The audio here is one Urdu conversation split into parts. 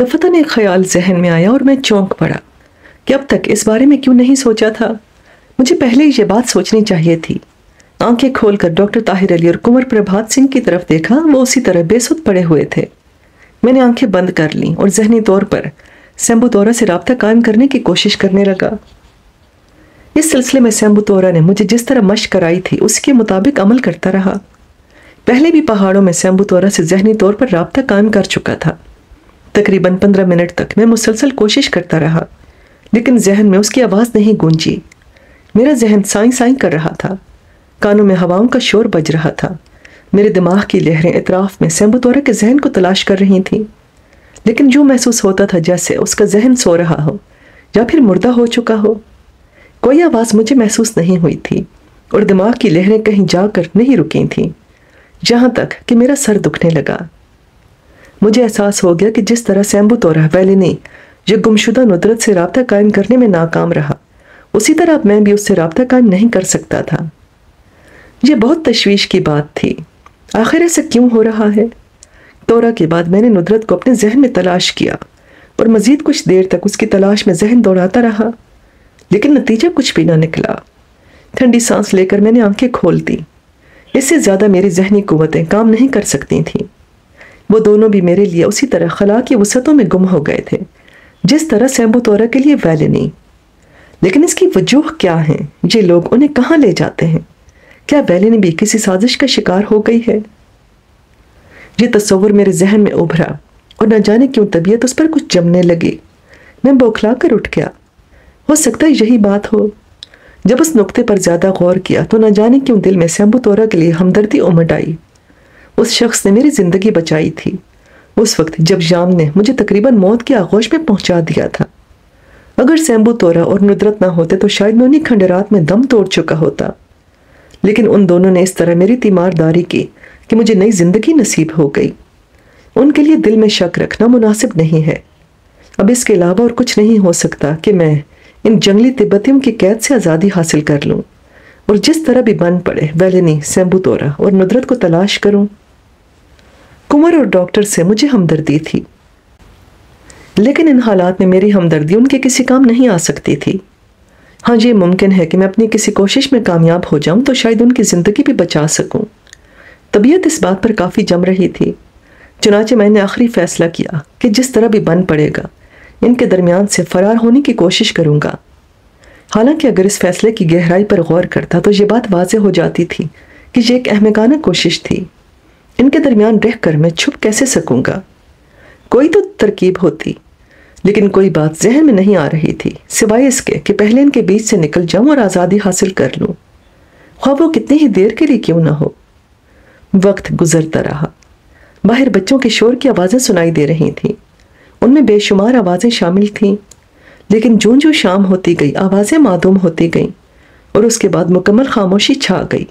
دفتن ایک خیال ذہن میں آیا اور میں چونک پڑا کہ اب تک اس بارے میں کیوں نہیں سوچا تھا۔ مجھے پہلے ہی یہ بات سوچنی چاہیے تھی۔ آنکھیں کھول کر ڈاکٹر طاہر علی اور کنور پربھات سنگھ کی طرف دیکھا، وہ اسی طرح بے سود پڑے ہوئے تھے۔ میں نے آنکھیں بند کر لیں اور ذہنی طور پر سیمبو-تورا سے رابطہ قائم کرنے کی کوشش کرنے لگا۔ اس سلسلے میں سیمبو-تورا نے مجھے جس طرح مشق کرائی تھی اس کے مطابق عمل کرتا رہا۔ پہلے بھی پہاڑوں میں سیمبو-تورا سے ذہنی طور پر رابطہ قائم کر چکا تھا۔ تقریباً 15 منٹ تک میں مسلسل کوشش کرتا رہا، لیکن ذہن میں اس کی آواز نہیں گونجی۔ میرا ذہن سائیں سائیں کر رہا تھا، کانوں میں ہواؤں کا شور بج رہا تھا۔ میرے دماغ کی لہریں اطراف میں سیمبو-تورا کے ذہن کو تلاش کر رہی تھیں، لیکن جو محسوس ہوتا تھا جیسے اس کا ذہن سو رہا ہو یا پھر مردہ ہو چکا ہو۔ کوئی آواز مجھے محسوس نہیں ہوئی تھی اور دماغ کی لہریں کہیں جا کر نہیں رکی تھیں، جہاں تک کہ میرا سر دکھنے لگا۔ مجھے احساس ہو گیا کہ جس طرح سیمبو-تورا ویلینی جو گمشدہ ندرت سے رابطہ قائم کرنے میں ناکام رہا، اسی طرح اب میں بھی اس سے رابطہ قائم نہیں کر سکتا تھا۔ یہ بہت تشویش کی بات تھی۔ آخر ایسا کیوں ہو رہا ہے؟ تورا کے بعد میں نے ندرت کو اپنے ذہن میں تلاش کیا اور مزید کچھ دیر تک اس کی تلاش میں ذہن دوڑاتا رہا، لیکن نتیجہ کچھ بھی نہ نکلا۔ ٹھنڈی سانس لے کر میں نے آنکھیں کھول دی۔ اس سے زیادہ میری ذہنی قوتیں کام نہیں کر سکتی تھیں۔ وہ دونوں بھی میرے لیے اسی طرح خلا کی وسعتوں میں گم ہو گئے تھے جس طرح سیمبو-تورا کے لیے ویلینی۔ لیکن اس کی وجوہ کیا ہیں؟ یہ لوگ انہیں کہاں لے جاتے ہیں؟ کیا ویلینی بھی کسی سازش کا شکار ہو گئی ہے؟ یہ تصور میرے ذہن میں ابھرا اور نہ جانے کیوں طبیعت اس پر کچھ جمنے لگی۔ میں بوکھلا کر اٹھ گیا۔ ہو سکتا ہے یہی بات ہو۔ جب اس نقطے پر زیادہ غور کیا تو نہ جانے کیوں دل میں سیمبو-تورا کے لیے ہمدردی امڈ آئی۔ اس شخص نے میری زندگی بچائی تھی، اس وقت جب ژام نے مجھے تقریباً موت کی آغوش میں پہنچا دیا تھا۔ اگر سیمبو-تورا اور ندرت نہ ہوتے تو شاید میں انہی کھنڈرات میں دم توڑ چکا ہوتا، لیکن ان دونوں نے اس طرح میری تیمارداری کی کہ مجھے نئی زندگی نصیب ہو گئی۔ ان کے لیے دل میں شک رکھنا مناسب نہیں ہے۔ اب اس کے علاوہ اور کچھ نہیں ہو سکتا کہ میں ان جنگلی تبتیوں کی قید سے آزادی حاصل کر لوں اور جس طرح بھی بن پڑے ویلینی، سیمبو-تورا اور ندرت کو تلاش کروں۔ کنور اور ڈاکٹر سے مجھے ہمدردی تھی، لیکن ان حالات میں میری ہمدردی ان کے کسی کام نہیں آ سکتی تھی۔ ہاں، یہ ممکن ہے کہ میں اپنی کسی کوشش میں کامیاب ہو جاؤں تو شاید ان کی زندگی بھی بچا سکوں۔ طبیعت اس بات پر کافی جم رہی تھی، چنانچہ میں نے آخری فیصلہ کیا کہ جس طرح بھی بن پڑے گا ان کے درمیان سے فرار ہونے کی کوشش کروں گا۔ حالانکہ اگر اس فیصلے کی گہرائی پر غور کرتا تو یہ بات واضح ہو جاتی تھی کہ یہ ایک احمقانہ کوشش تھی۔ ان کے درمیان رہ کر میں چھپ کیسے سکوں گا؟ کوئی تو ترکیب ہوتی، لیکن کوئی بات ذہن میں نہیں آ رہی تھی سوائے اس کے کہ پہلے ان کے بیچ سے نکل جاؤں اور آزادی حاصل کر لوں، خواہ وہ کتنی ہی دیر کے لیے کیوں نہ ہو۔ وقت گزرتا رہا۔ باہر بچوں کے شور کی آوازیں سنائی دے رہی تھیں، ان میں بے شمار آوازیں شامل تھیں، لیکن جوں جوں شام ہوتی گئی آوازیں معدوم ہوتی گئیں اور اس کے بعد مکمل خاموشی چھا گئی۔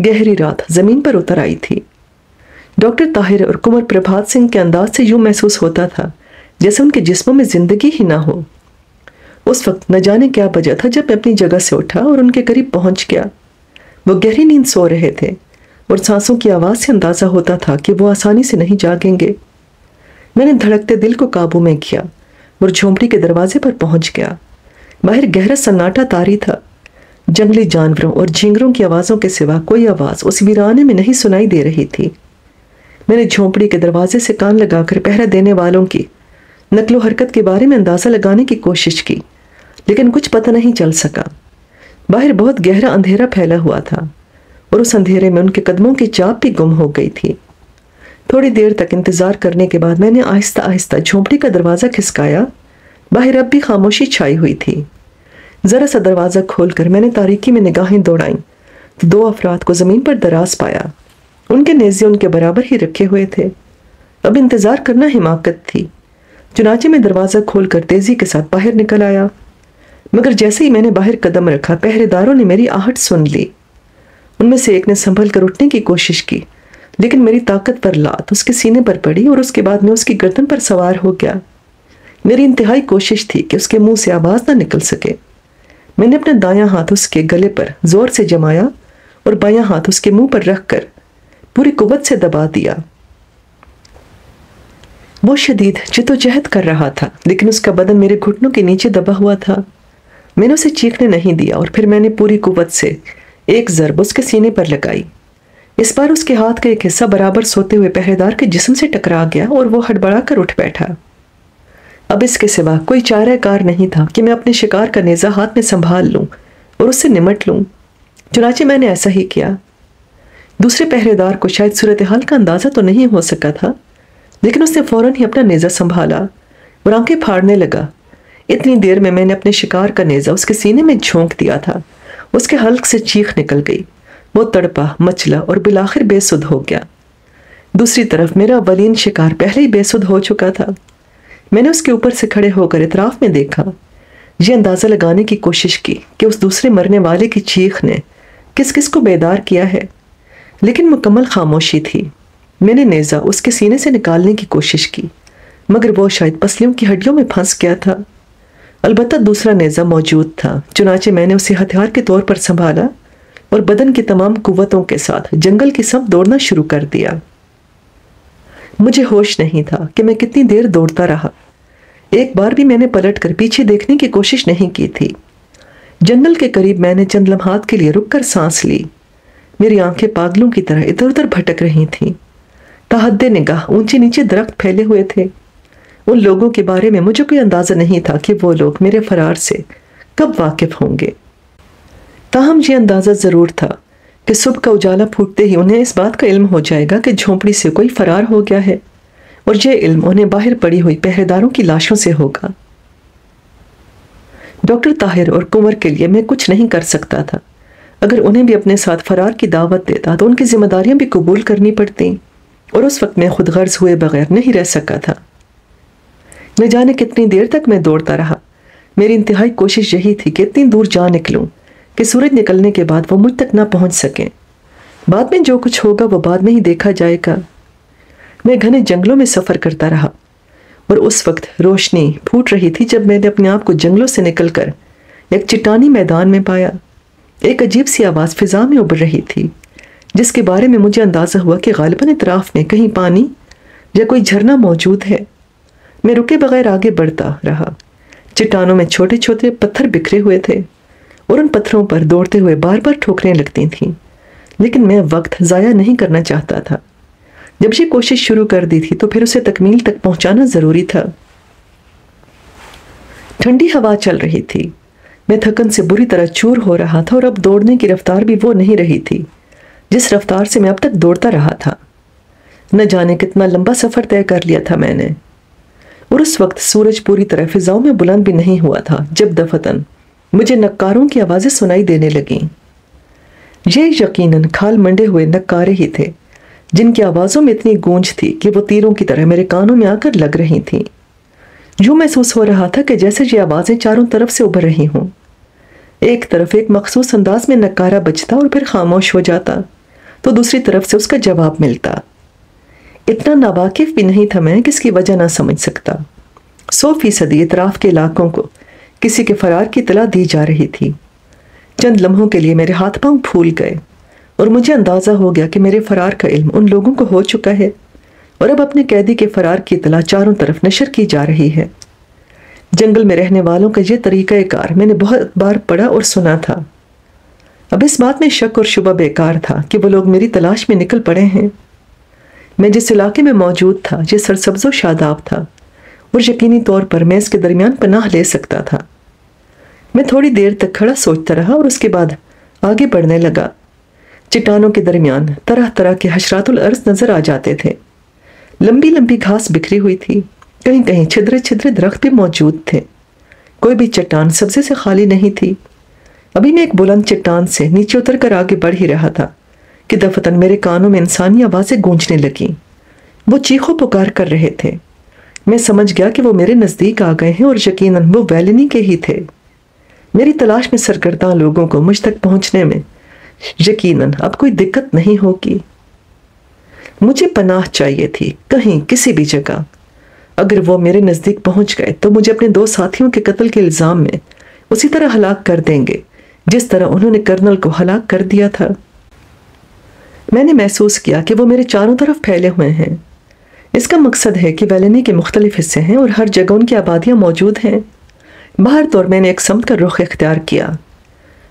گہری رات زمین پر اتر آئی تھی۔ ڈاکٹر طاہر اور کنور پربھات سنگھ کے انداز سے یوں محسوس ہوتا تھا جیسے ان کے جسموں میں زندگی ہی نہ ہو۔ اس وقت نہ جانے کیا وجہ تھا جب میں اپنی جگہ سے اٹھا اور ان کے قریب پہنچ گیا۔ وہ گہری نیند سو رہے تھے اور سانسوں کی آواز سے اندازہ ہوتا تھا کہ وہ آسانی سے نہیں جاگیں گے۔ میں نے دھڑکتے دل کو قابو میں کیا اور جھونپڑی کے دروازے پر پہنچ گیا۔ باہر گہرا سناٹا طاری تھا۔ جنگلی جانوروں اور جھینگروں کی آوازوں کے سوا کوئی آواز اس ویرانے میں نہیں سنائی دے رہی تھی۔ میں نے جھونپڑی کے دروازے سے کان لگا کر پہرا دینے والوں کی نقل و حرکت کے بارے میں اندازہ لگانے کی کوشش کی، لیکن کچھ پتہ نہیں چل سکا۔ باہر بہت گہرا اندھیرا پھیلا ہوا تھا اور اس اندھیرے میں ان کے قدموں کی چاپ بھی گم ہو گئی تھی۔ تھوڑی دیر تک انتظار کرنے کے بعد میں نے آہستہ آہستہ جھونپڑی کا دروازہ کھسکایا۔ باہر اب بھی خاموشی چھائی ہوئی تھی۔ ذرا سا دروازہ کھول کر میں نے تاریکی میں نگاہیں دوڑائیں تو دو افراد کو زمین پر دراز پایا۔ ان کے نیزے ان کے برابر ہی رکھے ہوئے تھے۔ اب انتظار کرنا حماقت تھی، چنانچہ میں دروازہ کھول کر تیزی کے ساتھ باہر نکل آیا۔ مگر جیسے ہی میں نے باہر قدم رکھا پہرے داروں نے میری آہٹ سن لی۔ ان میں سے ایک نے سنبھل کر اٹھنے کی کوشش کی، لیکن میری طاقت پر لات اس کے سینے پر پڑی اور اس کے بعد میں اس کی گردن پر سوار ہو گیا۔ میری انتہائی کوشش تھی کہ اس کے منہ سے آواز نہ نکل سکے۔ میں نے اپنا دایاں ہاتھ اس کے گلے پر زور سے جمایا اور بایاں ہاتھ اس کے منہ پر رکھ کر پوری قوت سے دبا دیا۔ وہ شدید جدوجہد کر رہا تھا، لیکن اس کا بدن میرے گھٹنوں کے نیچے دبا ہوا تھا۔ میں نے اسے چیخنے نہیں دیا اور پھر میں نے پوری قوت سے ایک ضرب اس کے سینے پر لگائی۔ اس بار اس کے ہاتھ کا ایک حصہ برابر سوتے ہوئے پہرے دار کے جسم سے ٹکرا گیا اور وہ ہڑبڑا کر اٹھ بیٹھا۔ اب اس کے سوا کوئی چارہ کار نہیں تھا کہ میں اپنے شکار کا نیزہ ہاتھ میں سنبھال لوں اور اس سے نمٹ لوں۔ چنانچہ میں نے ایسا ہی کیا۔ دوسرے پہرے دار کو شاید صورتحال کا اندازہ تو نہیں ہو سکا تھا، لیکن اس نے فوراً ہی اپنا نیزہ سنبھالا اور آنکھیں پھاڑنے لگا۔ اتنی دیر میں نے اپنے شکار کا نیزہ اس کے سینے میں جھونک دیا تھا۔ اس کے حلق سے چیخ نکل گئی۔ وہ تڑپا، مچلا اور بالآخر بے سدھ ہو گیا۔ دوسری طرف میرا اولین شکار پہلے ہی بے سدھ ہو چکا تھا۔ میں نے اس کے اوپر سے کھڑے ہو کر اطراف میں دیکھا، یہ اندازہ لگانے کی کوشش کی کہ اس دوسرے مرنے والے کی چیخ نے کس کس کو بیدار کیا ہے، لیکن مکمل خاموشی تھی۔ میں نے نیزہ اس کے سینے سے نکالنے کی کوشش کی، مگر وہ شاید پسلیوں کی ہڈیوں میں پھنس گیا تھا۔ البتہ دوسرا نیزہ موجود تھا، چنانچہ میں نے اسے ہتھیار کے طور پر سنبھالا اور بدن کی تمام قوتوں کے ساتھ جنگل کی سمت دوڑنا شروع کر دیا۔ مجھے ہوش نہیں تھا کہ میں کتنی دیر دوڑتا رہا۔ ایک بار بھی میں نے پلٹ کر پیچھے دیکھنے کی کوشش نہیں کی تھی۔ جنگل کے قریب میں نے چند لمحات کے لیے رک کر سانس لی۔ میری آنکھیں پاگلوں کی طرح ادھر ادھر بھٹک رہی تھیں۔ تحد نگاہ اونچے نیچے درخت پھیلے ہوئے تھے۔ ان لوگوں کے بارے میں مجھے کوئی اندازہ نہیں تھا کہ وہ لوگ میرے فرار سے کب واقف ہوں گے۔ تاہم یہ اندازہ ضرور تھا کہ صبح کا اجالا پھوٹتے ہی انہیں اس بات کا علم ہو جائے گا کہ جھونپڑی سے کوئی فرار ہو گیا ہے، اور یہ علم انہیں باہر پڑی ہوئی پہرے داروں کی لاشوں سے ہوگا۔ ڈاکٹر طاہر اور کنور کے لیے میں کچھ نہیں کر سکتا تھا۔ اگر انہیں بھی اپنے ساتھ فرار کی دعوت دیتا تو ان کی ذمہ داریاں بھی قبول کرنی پڑتیں، اور اس وقت میں خود غرض ہوئے بغیر نہیں رہ سکا تھا۔ نہ جانے کتنی دیر تک میں دوڑتا رہا۔ میری انتہائی کوشش یہی تھی کہ اتنی دور جا نکلوں کہ سورج نکلنے کے بعد وہ مجھ تک نہ پہنچ سکیں۔ بعد میں جو کچھ ہوگا وہ بعد میں ہی دیکھا جائے گا۔ میں گھنے جنگلوں میں سفر کرتا رہا، اور اس وقت روشنی پھوٹ رہی تھی جب میں نے اپنے آپ کو جنگلوں سے نکل کر ایک چٹانی میدان میں پایا۔ ایک عجیب سی آواز فضا میں ابھر رہی تھی، جس کے بارے میں مجھے اندازہ ہوا کہ غالباً اطراف میں کہیں پانی یا کوئی جھرنا موجود ہے۔ میں رکے بغیر آگے بڑھتا رہا۔ چٹانوں میں چھوٹے چھوٹے پتھر بکھرے ہوئے تھے، اور ان پتھروں پر دوڑتے ہوئے بار بار ٹھوکریں لگتی تھیں، لیکن میں وقت ضائع نہیں کرنا چاہتا تھا۔ جب یہ کوشش شروع کر دی تھی تو پھر اسے تکمیل تک پہنچانا ضروری تھا۔ ٹھنڈی ہوا چل رہی تھی۔ میں تھکن سے بری طرح چور ہو رہا تھا، اور اب دوڑنے کی رفتار بھی وہ نہیں رہی تھی جس رفتار سے میں اب تک دوڑتا رہا تھا۔ نہ جانے کتنا لمبا سفر طے کر لیا تھا میں نے، اور اس وقت سورج پوری طرح فضاؤں میں بلند بھی نہیں ہوا تھا جب دفتن مجھے نکاروں کی آوازیں سنائی دینے لگیں۔ یہ یقیناً کھال منڈے ہوئے نکارے ہی تھے، جن کی آوازوں میں اتنی گونج تھی کہ وہ تیروں کی طرح میرے کانوں میں آ کر لگ رہی تھیں۔ یوں محسوس ہو رہا تھا کہ جیسے یہ آوازیں چاروں طرف سے ابھر رہی ہوں۔ ایک طرف ایک مخصوص انداز میں نکارہ بجتا اور پھر خاموش ہو جاتا، تو دوسری طرف سے اس کا جواب ملتا۔ اتنا ناواقف بھی نہیں تھا میں کہ اس کی وجہ نہ سمجھ سکتا۔ 100% اطراف کے علاقوں کو کسی کے فرار کی اطلاع دی جا رہی تھی۔ چند لمحوں کے لیے میرے ہاتھ پاؤں پھول گئے، اور مجھے اندازہ ہو گیا کہ میرے فرار کا علم ان لوگوں کو ہو چکا ہے، اور اب اپنے قیدی کے فرار کی اطلاع چاروں طرف نشر کی جا رہی ہے۔ جنگل میں رہنے والوں کا یہ طریقہ کار میں نے بہت بار پڑھا اور سنا تھا۔ اب اس بات میں شک اور شبہ بیکار تھا کہ وہ لوگ میری تلاش میں نکل پڑے ہیں۔ میں جس علاقے میں موجود تھا یہ سرسبز و شاداب تھا، اور یقینی طور پر میں اس کے درمیان پناہ لے سکتا تھا۔ میں تھوڑی دیر تک کھڑا سوچتا رہا اور اس کے بعد آگے بڑھنے لگا۔ چٹانوں کے درمیان طرح طرح کے حشرات الارض نظر آ جاتے تھے۔ لمبی لمبی گھاس بکھری ہوئی تھی، کہیں کہیں چھدرے چھدرے درخت بھی موجود تھے۔ کوئی بھی چٹان سبزے سے خالی نہیں تھی۔ ابھی میں ایک بلند چٹان سے نیچے اتر کر آگے بڑھ ہی رہا تھا کہ دفتن میرے کانوں میں انسانی آوازیں گونجنے لگیں۔ وہ چیخو پکار کر رہے تھے۔ میں سمجھ گیا کہ وہ میرے نزدیک آ گئے ہیں، اور یقیناً وہ ویلنی کے ہی تھے۔ میری تلاش میں سرگرداں لوگوں کو مجھ تک پہنچنے میں یقیناً اب کوئی دقت نہیں ہوگی۔ مجھے پناہ چاہیے تھی، کہیں کسی بھی جگہ۔ اگر وہ میرے نزدیک پہنچ گئے تو مجھے اپنے 2 ساتھیوں کے قتل کے الزام میں اسی طرح ہلاک کر دیں گے جس طرح انہوں نے کرنل کو ہلاک کر دیا تھا۔ میں نے محسوس کیا کہ وہ میرے چاروں طرف پھیلے ہوئے ہیں۔ اس کا مقصد ہے کہ ویلینی کے مختلف حصے ہیں اور ہر جگہ ان کی آبادیاں موجود ہیں۔ باہر طور میں نے ایک سمت کا رخ اختیار کیا۔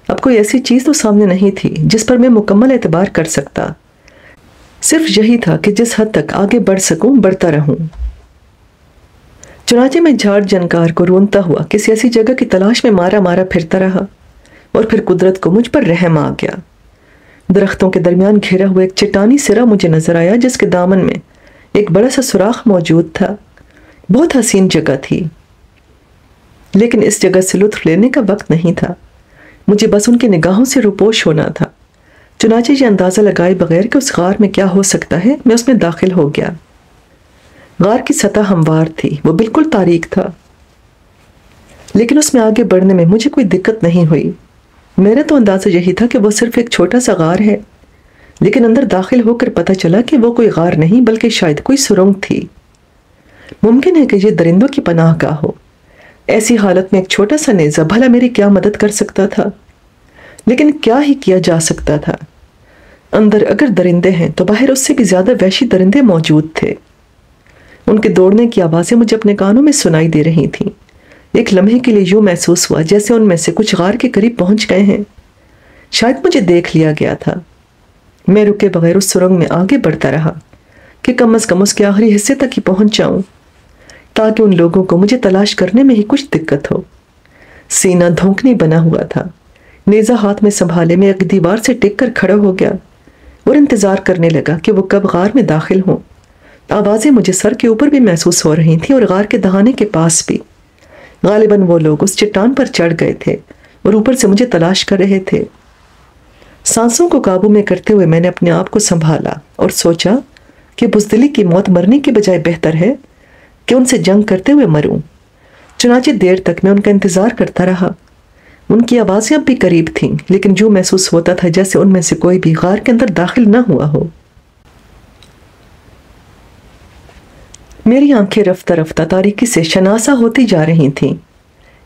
اب کوئی ایسی چیز تو سامنے نہیں تھی جس پر میں مکمل اعتبار کر سکتا، صرف یہی تھا کہ جس حد تک آگے بڑھ سکوں بڑھتا رہوں۔ چنانچہ میں جھاڑ جنکار کو رونتا ہوا کسی ایسی جگہ کی تلاش میں مارا مارا پھرتا رہا، اور پھر قدرت کو مجھ پر رحم آ گیا۔ درختوں کے درمیان گھیرا ہوا ایک چٹانی سرا مجھے نظر آیا جس کے دامن میں ایک بڑا سا سوراخ موجود تھا۔ بہت حسین جگہ تھی، لیکن اس جگہ سے لطف لینے کا وقت نہیں تھا۔ مجھے بس ان کی نگاہوں سے روپوش ہونا تھا۔ چنانچہ یہ اندازہ لگائے بغیر کہ اس غار میں کیا ہو سکتا ہے، میں اس میں داخل ہو گیا۔ غار کی سطح ہموار تھی، وہ بالکل تاریک تھا، لیکن اس میں آگے بڑھنے میں مجھے کوئی دقت نہیں ہوئی۔ میرا تو اندازہ یہی تھا کہ وہ صرف ایک چھوٹا سا غار ہے، لیکن اندر داخل ہو کر پتہ چلا کہ وہ کوئی غار نہیں بلکہ شاید کوئی سرنگ تھی۔ ممکن ہے کہ یہ درندوں کی پناہ گاہ ہو۔ ایسی حالت میں ایک چھوٹا سا نیزہ بھلا میری کیا مدد کر سکتا تھا؟ لیکن کیا ہی کیا جا سکتا تھا؟ اندر اگر درندے ہیں تو باہر اس سے بھی زیادہ وحشی درندے موجود تھے۔ ان کے دوڑنے کی آوازیں مجھے اپنے کانوں میں سنائی دے رہی تھیں۔ ایک لمحے کے لیے یوں محسوس ہوا جیسے ان میں سے کچھ غار کے قریب پہنچ گئے ہیں۔ شاید مجھے دیکھ لیا گیا تھا۔ میں رکے بغیر اس سرنگ میں آگے بڑھتا رہا کہ کم از کم اس کے آخری حصے تک ہی پہنچ جاؤں، تاکہ ان لوگوں کو مجھے تلاش کرنے میں ہی کچھ دقت ہو۔ سینہ دھونکنی بنا ہوا تھا۔ نیزہ ہاتھ میں سنبھالے میں ایک دیوار سے ٹک کر کھڑا ہو گیا اور انتظار کرنے لگا کہ وہ کب غار میں داخل ہوں۔ آوازیں مجھے سر کے اوپر بھی محسوس ہو رہی تھیں اور غار کے دہانے کے پاس بھی۔ غالباً وہ لوگ اس چٹان پر چڑھ گئے تھے اور اوپر سے مجھے تلاش کر رہے تھے۔ سانسوں کو قابو میں کرتے ہوئے میں نے اپنے آپ کو سنبھالا اور سوچا کہ بزدلی کی موت مرنے کے بجائے بہتر ہے کہ ان سے جنگ کرتے ہوئے مروں۔ چنانچہ دیر تک میں ان کا انتظار کرتا رہا۔ ان کی آوازیں اب بھی قریب تھیں، لیکن جو محسوس ہوتا تھا جیسے ان میں سے کوئی بھی غار کے اندر داخل نہ ہوا ہو۔ میری آنکھیں رفتہ رفتہ تاریکی سے شناسا ہوتی جا رہی تھیں۔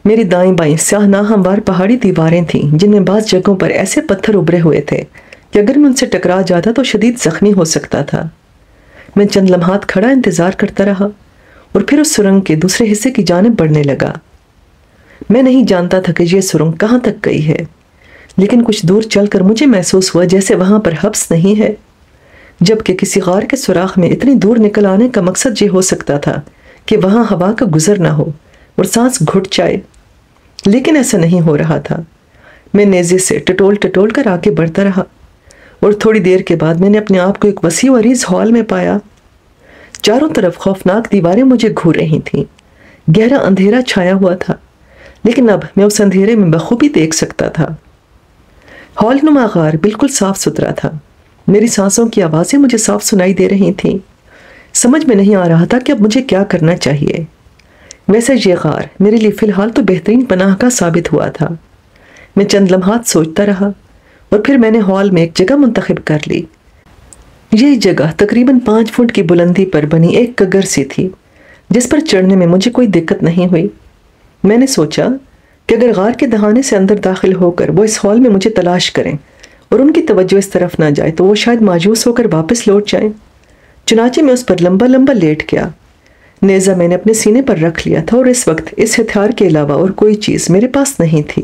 میری دائیں بائیں سیاہ ناہموار پہاڑی دیواریں تھیں جن میں بعض جگہوں پر ایسے پتھر ابھرے ہوئے تھے کہ اگر میں ان سے ٹکرا جاتا تو شدید زخمی ہو سکتا تھا۔ میں چند لمحات کھڑا انتظار کرتا رہا اور پھر اس سرنگ کے دوسرے حصے کی جانب بڑھنے لگا۔ میں نہیں جانتا تھا کہ یہ سرنگ کہاں تک گئی ہے، لیکن کچھ دور چل کر مجھے محسوس ہوا جیسے وہاں پر حبس نہیں ہے، جبکہ کسی غار کے سوراخ میں اتنی دور نکل آنے کا مقصد یہ ہو سکتا تھا کہ وہاں ہوا کا گزر نہ ہو اور سانس گھٹ جائے، لیکن ایسا نہیں ہو رہا تھا۔ میں نیزے سے ٹٹول ٹٹول کر آگے بڑھتا رہا اور تھوڑی دیر کے بعد میں نے اپنے آپ کو ایک وسیع و عریض ہال میں پایا۔ چاروں طرف خوفناک دیواریں مجھے گھور رہی تھیں۔ گہرا اندھیرا چھایا ہوا تھا، لیکن اب میں اس اندھیرے میں بخوبی دیکھ سکتا تھا۔ ہال نما غار بالکل صاف ستھرا تھا۔ میری سانسوں کی آوازیں مجھے صاف سنائی دے رہی تھیں۔ سمجھ میں نہیں آ رہا تھا کہ اب مجھے کیا کرنا چاہیے۔ ویسے یہ غار میرے لیے فی الحال تو بہترین پناہ کا ثابت ہوا تھا۔ میں چند لمحات سوچتا رہا اور پھر میں نے ہال میں ایک جگہ منتخب کر لی۔ یہ جگہ تقریباً 5 فٹ کی بلندی پر بنی ایک کگر سی تھی جس پر چڑھنے میں مجھے کوئی دقت نہیں ہوئی۔ میں نے سوچا کہ اگر غار کے دہانے سے اندر داخل ہو کر وہ اس ہال میں مجھے تلاش کریں اور ان کی توجہ اس طرف نہ جائے تو وہ شاید مایوس ہو کر واپس لوٹ جائیں۔ چنانچہ میں اس پر لمبا لمبا لیٹ گیا۔ نیزہ میں نے اپنے سینے پر رکھ لیا تھا اور اس وقت اس ہتھیار کے علاوہ اور کوئی چیز میرے پاس نہیں تھی۔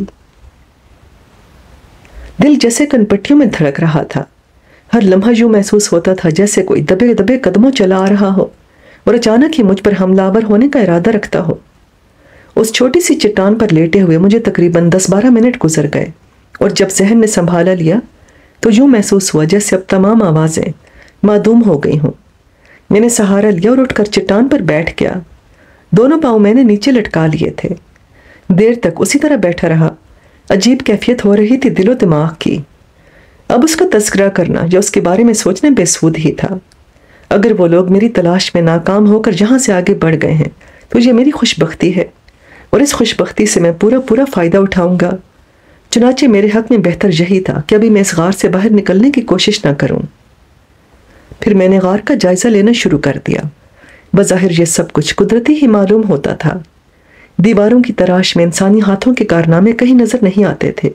دل جیسے کن پٹیوں میں دھڑک رہا تھا۔ ہر لمحہ یوں محسوس ہوتا تھا جیسے کوئی دبے دبے قدموں چلا آ رہا ہو اور اچانک ہی مجھ پر حملہ آور ہونے کا ارادہ رکھتا ہو۔ اس چھوٹی سی چٹان پر لیٹے ہوئے مجھے تقریباً 10-12 منٹ گزر گئے اور جب ذہن نے سنبھالا لیا تو یوں محسوس ہوا جیسے اب تمام آوازیں معدوم ہو گئی ہوں۔ میں نے سہارا لیا اور اٹھ کر چٹان پر بیٹھ گیا۔ دونوں پاؤں میں نے نیچے لٹکا لیے تھے۔ دیر تک اسی طرح بیٹھا رہا۔ عجیب کیفیت ہو رہی تھی دل و دماغ کی۔ اب اس کا تذکرہ کرنا یا اس کے بارے میں سوچنا بے سود ہی تھا۔ اگر وہ لوگ میری تلاش میں ناکام ہو کر جہاں سے آگے بڑھ گئے ہیں تو یہ میری خوش بختی ہے اور اس خوش بختی سے میں پورا فائدہ اٹھاؤں گا۔ چنانچہ میرے حق میں بہتر یہی تھا کہ ابھی میں اس غار سے باہر نکلنے کی کوشش نہ کروں۔ پھر میں نے غار کا جائزہ لینا شروع کر دیا۔ بظاہر یہ سب کچھ قدرتی ہی معلوم ہوتا تھا۔ دیواروں کی تراش میں انسانی ہاتھوں کے کارنامے کہیں نظر نہیں آتے تھے۔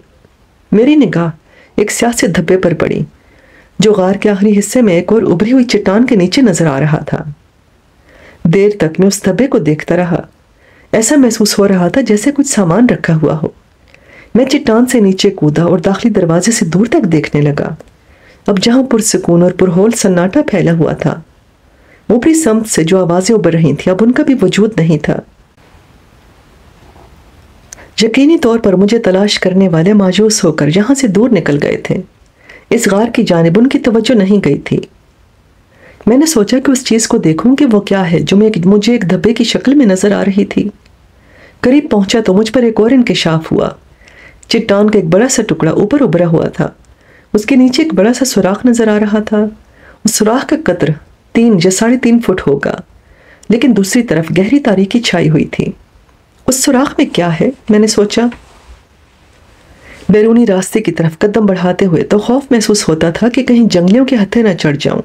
میری نگاہ ایک سیاہ سے دھبے پر پڑی جو غار کے آخری حصے میں ایک اور ابھری ہوئی چٹان کے نیچے نظر آ رہا تھا۔ دیر تک میں اس دھبے کو دیکھتا رہا۔ ایسا محسوس ہو رہا تھا جیسے کچھ سامان رکھا ہوا ہو۔ میں چٹان سے نیچے کودا اور داخلی دروازے سے دور تک دیکھنے لگا۔ اب جہاں پرسکون اور پرہول سناٹا پھیلا ہوا تھا، اوپری سمت سے جو آوازیں ابھر رہی تھیں اب ان کا بھی وجود نہیں تھا۔ یقینی طور پر مجھے تلاش کرنے والے مایوس ہو کر یہاں سے دور نکل گئے تھے۔ اس غار کی جانب ان کی توجہ نہیں گئی تھی۔ میں نے سوچا کہ اس چیز کو دیکھوں کہ وہ کیا ہے جو مجھے ایک دھبے کی شکل میں نظر آ رہی تھی۔ قریب پہنچا تو مجھ پر ایک اور انکشاف ہوا۔ چٹان کا ایک بڑا سا ٹکڑا اوپر ابھرا ہوا تھا۔ اس کے نیچے ایک بڑا سا سوراخ نظر آ رہا تھا۔ اس سوراخ کا قطر 3 یا 3.5 فٹ ہوگا، لیکن دوسری طرف گہری تاریکی چھائی ہوئی تھی۔ اس سوراخ میں کیا ہے؟ میں نے سوچا۔ بیرونی راستے کی طرف قدم بڑھاتے ہوئے تو خوف محسوس ہوتا تھا کہ کہیں جنگلیوں کے ہتھے نہ چڑھ جاؤں۔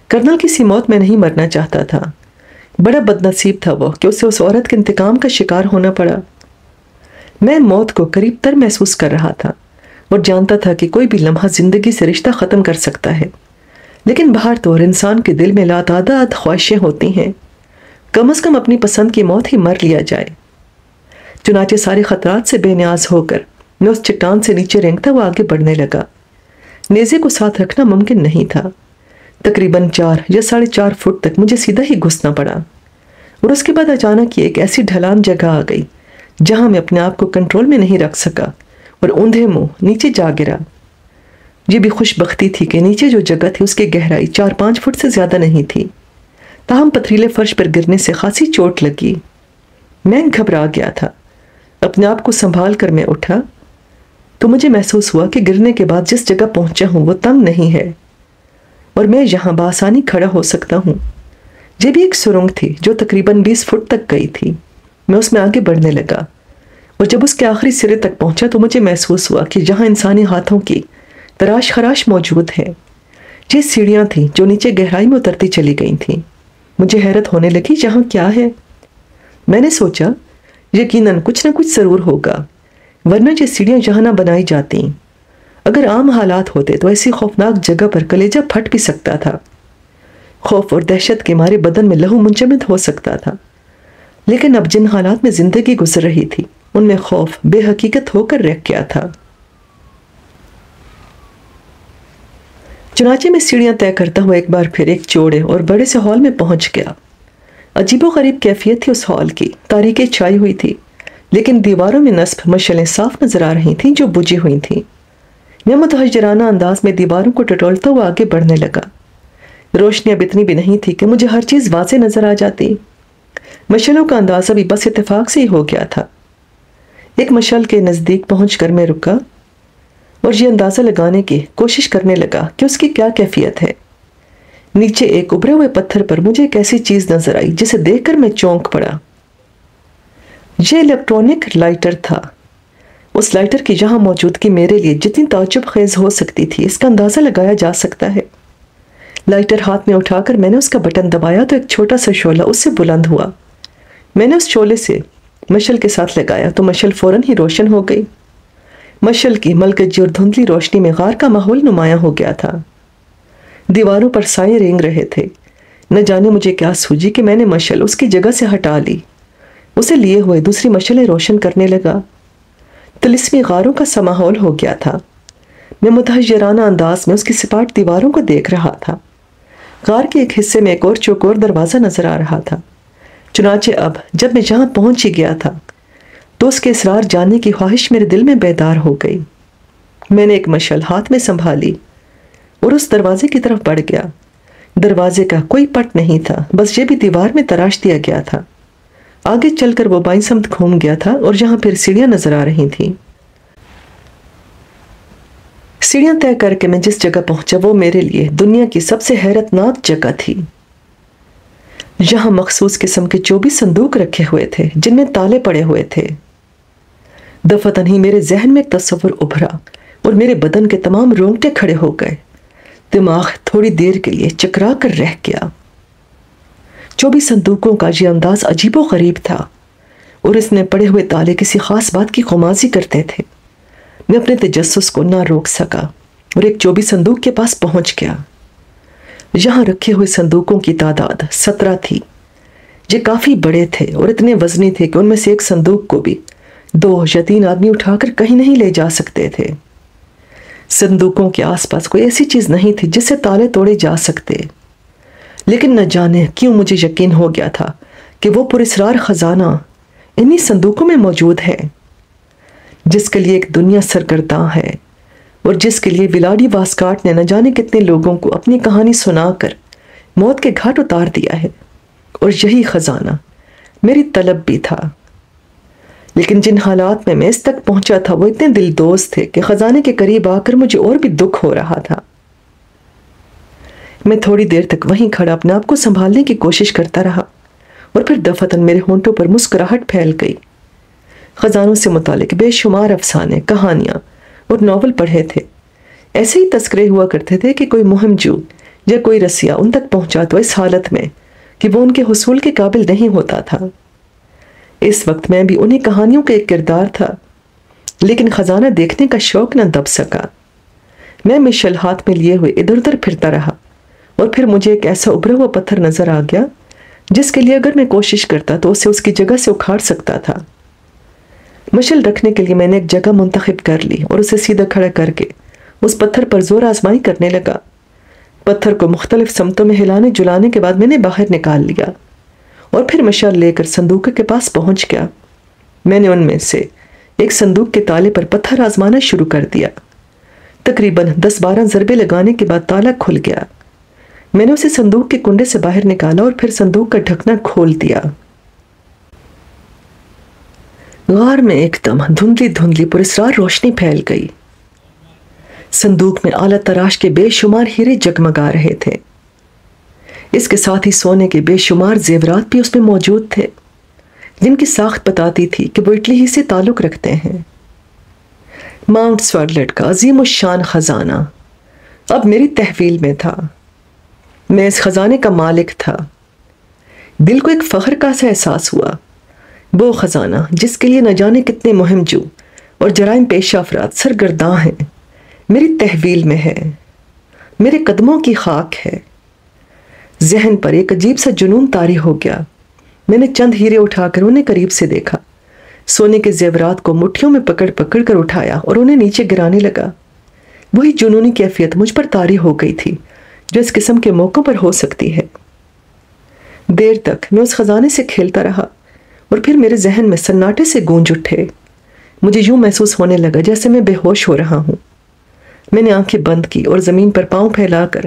کرنل کسی موت میں نہیں مرنا چاہتا تھا۔ بڑا بد نصیب تھا وہ کہ اسے اس عورت کے انتقام کا شکار ہونا پڑا۔ میں موت کو قریب تر محسوس کر رہا تھا اور جانتا تھا کہ کوئی بھی لمحہ زندگی سے رشتہ ختم کر سکتا ہے، لیکن بہر طور انسان کے دل میں لاتعداد خواہشیں ہوتی ہیں۔ کم از کم اپنی پسند کی موت ہی مر لیا جائے۔ چنانچہ سارے خطرات سے بے نیاز ہو کر میں اس چٹان سے نیچے رینگتا ہوا آگے بڑھنے لگا۔ نیزے کو ساتھ رکھنا ممکن نہیں تھا۔ تقریباً 4 یا 4.5 فٹ تک مجھے سیدھا ہی گھسنا پڑا، اور اس کے بعد اچانک ایک ایسی ڈھلان جگہ آ گئی جہاں میں اپنے آپ کو کنٹرول میں نہیں رکھ سکا اور اوندھے منہ نیچے جا گرا۔ یہ بھی خوش بختی تھی کہ نیچے جو جگہ تھی اس کی گہرائی 4-5 فٹ سے زیادہ نہیں تھی، تاہم پتھریلے فرش پر گرنے سے خاصی چوٹ لگی۔ میں گھبرا گیا تھا۔ اپنے آپ کو سنبھال کر میں اٹھا تو مجھے محسوس ہوا کہ گرنے کے بعد جس جگہ پہنچا ہوں وہ تنگ نہیں ہے اور میں یہاں بآسانی کھڑا ہو سکتا ہوں۔ یہ بھی ایک سرنگ تھی جو تقریباً 20 فٹ تک گئی تھی۔ میں اس میں آگے بڑھنے لگا اور جب اس کے آخری سرے تک پہنچا تو مجھے محسوس ہوا کہ جہاں انسانی ہاتھوں کی تراش خراش موجود ہے، یہ سیڑھیاں تھیں جو نیچے گہرائی میں اترتی چلی گئی تھیں۔ مجھے حیرت ہونے لگی، یہاں کیا ہے؟ میں نے سوچا یقیناً کچھ نہ کچھ ضرور ہوگا، ورنہ یہ سیڑھیاں یہاں نہ بنائی جاتی۔ اگر عام حالات ہوتے تو ایسی خوفناک جگہ پر کلیجہ پھٹ بھی سکتا تھا۔ خوف اور دہشت کے مارے بدن میں لہو منجمد ہو سکتا تھا، لیکن اب جن حالات میں زندگی گزر رہی تھی ان میں خوف بے حقیقت ہو کر رہ گیا تھا۔ چنانچہ میں سیڑھیاں طے کرتا ہوا ایک بار پھر ایک چوڑے اور بڑے سے ہال میں پہنچ گیا۔ عجیب و غریب کیفیت تھی اس ہال کی۔ تاریکی چھائی ہوئی تھی، لیکن دیواروں میں نصب مشعلیں صاف نظر آ رہی تھیں جو بجھی ہوئی تھیں۔ میں متحجرانہ انداز میں دیواروں کو ٹٹولتا ہوا آگے بڑھنے لگا۔ روشنی اب اتنی بھی نہیں تھی کہ مجھے ہر چیز واضح نظر آ جاتی۔ مشعلوں کا اندازہ بھی بس اتفاق سے ہی ہو گیا تھا۔ ایک مشعل کے نزدیک پہنچ کر میں رکا اور یہ اندازہ لگانے کی کوشش کرنے لگا کہ اس کی کیا کیفیت ہے۔ نیچے ایک ابھرے ہوئے پتھر پر مجھے ایک ایسی چیز نظر آئی جسے دیکھ کر میں چونک پڑا۔ یہ الیکٹرانک لائٹر تھا۔ اس لائٹر کی یہاں موجودگی میرے لیے جتنی تعجب خیز ہو سکتی تھی اس کا اندازہ لگایا جا سکتا ہے۔ لائٹر ہاتھ میں اٹھا کر میں نے اس کا بٹن دبایا تو ایک چھوٹا سا شعلہ اس سے بلند ہوا۔ میں نے اس شعلے سے مشعل کے ساتھ لگایا تو مشعل فوراً ہی روشن ہو گئی۔ مشعل کی ملکجی اور دھندلی روشنی میں غار کا ماحول نمایاں ہو گیا تھا۔ دیواروں پر سائے رینگ رہے تھے۔ نہ جانے مجھے کیا سوجی کہ میں نے مشعل اس کی جگہ سے ہٹا لی۔ اسے لیے ہوئے دوسری مشعلیں روشن کرنے لگا۔ طلسمی غاروں کا سا ماحول ہو گیا تھا۔ میں متحجرانہ انداز میں اس کی سپاٹ دیواروں کو دیکھ رہا تھا۔ غار کے ایک حصے میں ایک اور چوکور دروازہ نظر آ رہا تھا۔ چنانچہ اب جب میں جہاں پہنچ ہی گیا تھا تو اس کے اسرار جاننے کی خواہش میرے دل میں بیدار ہو گئی۔ میں نے ایک مشعل ہاتھ میں سنبھالی اور اس دروازے کی طرف بڑھ گیا۔ دروازے کا کوئی پٹ نہیں تھا، بس یہ بھی دیوار میں تراش دیا گیا تھا۔ آگے چل کر وہ بائیں سمت گھوم گیا تھا اور جہاں پھر سیڑھیاں نظر آ رہی تھیں۔ سیڑھیاں طے کر کے میں جس جگہ پہنچا وہ میرے لیے دنیا کی سب سے حیرت ناک جگہ تھی۔ یہاں مخصوص قسم کے 24 صندوق رکھے ہوئے تھے جن میں تالے پڑے ہوئے تھے۔ دفعتاً ہی میرے ذہن میں ایک تصور ابھرا اور میرے بدن کے تمام رونگٹے کھڑے ہو گئے۔ دماغ تھوڑی دیر کے لیے چکرا کر رہ گیا۔ 24 صندوقوں کا یہ انداز عجیب و غریب تھا اور اس میں پڑے ہوئے تالے کسی خاص بات کی خمازی کرتے تھے۔ میں اپنے تجسس کو نہ روک سکا اور ایک 24 صندوق کے پاس پہنچ گیا۔ یہاں رکھے ہوئے صندوقوں کی تعداد 17 تھی۔ یہ کافی بڑے تھے اور اتنے وزنی تھے کہ ان میں سے ایک صندوق کو بھی 2 یا 3 آدمی اٹھا کر کہیں نہیں لے جا سکتے تھے۔ صندوقوں کے آس پاس کوئی ایسی چیز نہیں تھی جس سے تالے توڑے جا سکتے، لیکن نہ جانے کیوں مجھے یقین ہو گیا تھا کہ وہ پراسرار خزانہ انہی صندوقوں میں موجود ہے، جس کے لیے ایک دنیا سرگرداں ہے، اور جس کے لیے ولاڈی واسکاٹ نے نہ جانے کتنے لوگوں کو اپنی کہانی سنا کر موت کے گھاٹ اتار دیا ہے۔ اور یہی خزانہ میری طلب بھی تھا، لیکن جن حالات میں میں اس تک پہنچا تھا وہ اتنے دلدوز تھے کہ خزانے کے قریب آ کر مجھے اور بھی دکھ ہو رہا تھا۔ میں تھوڑی دیر تک وہیں کھڑا اپنے آپ کو سنبھالنے کی کوشش کرتا رہا، اور پھر دفعتاً میرے ہونٹوں پر مسکراہٹ پھیل گئی۔ خزانوں سے متعلق بے شمار افسانے، کہانیاں اور ناول پڑھے تھے۔ ایسے ہی تذکرے ہوا کرتے تھے کہ کوئی مہم جو یا کوئی رسیا ان تک پہنچا تو اس حالت میں کہ وہ ان کے حصول کے قابل نہیں ہوتا تھا۔ اس وقت میں بھی انہی کہانیوں کا ایک کردار تھا، لیکن خزانہ دیکھنے کا شوق نہ دب سکا۔ میں مشل ہاتھ میں لیے ہوئے ادھر ادھر پھرتا رہا، اور پھر مجھے ایک ایسا ابھرا ہوا پتھر نظر آ گیا جس کے لیے اگر میں کوشش کرتا تو اسے اس کی جگہ سے اکھاڑ سکتا تھا۔ مشل رکھنے کے لیے میں نے ایک جگہ منتخب کر لی اور اسے سیدھا کھڑا کر کے اس پتھر پر زور آزمائی کرنے لگا۔ پتھر کو مختلف سمتوں میں ہلانے جلانے کے بعد میں نے باہر نکال لیا، اور پھر مشال لے کر صندوق کے پاس پہنچ گیا۔ میں نے ان میں سے ایک صندوق کے تالے پر پتھر آزمانا شروع کر دیا۔ تقریباً 10-12 ضربے لگانے کے بعد تالا کھل گیا۔ میں نے اسے صندوق کے کنڈے سے باہر نکالا اور پھر صندوق کا ڈھکنا کھول دیا۔ غار میں ایک دم دھندلی دھندلی پراسرار روشنی پھیل گئی۔ صندوق میں اعلیٰ تراش کے بے شمار ہیرے جگمگا رہے تھے۔ اس کے ساتھ ہی سونے کے بے شمار زیورات بھی اس میں موجود تھے، جن کی ساخت بتاتی تھی کہ وہ اٹلی ہی سے تعلق رکھتے ہیں۔ ماؤنٹ سوارلٹ کا عظیم الشان خزانہ اب میری تحویل میں تھا۔ میں اس خزانے کا مالک تھا۔ دل کو ایک فخر کا سا احساس ہوا۔ وہ خزانہ جس کے لیے نہ جانے کتنے مہم جو اور جرائم پیشہ افراد سرگرداں ہیں، میری تحویل میں ہے، میرے قدموں کی خاک ہے۔ ذہن پر ایک عجیب سا جنون طاری ہو گیا۔ میں نے چند ہیرے اٹھا کر انہیں قریب سے دیکھا، سونے کے زیورات کو مٹھیوں میں پکڑ پکڑ کر اٹھایا اور انہیں نیچے گرانے لگا۔ وہی جنونی کیفیت مجھ پر طاری ہو گئی تھی جو اس قسم کے موقعوں پر ہو سکتی ہے۔ دیر تک میں اس خزانے سے کھیلتا رہا، اور پھر میرے ذہن میں سناٹے سے گونج اٹھے۔ مجھے یوں محسوس ہونے لگا جیسے میں بے ہوش ہو رہا ہوں۔ میں نے آنکھیں بند کی اور زمین پر پاؤں پھیلا کر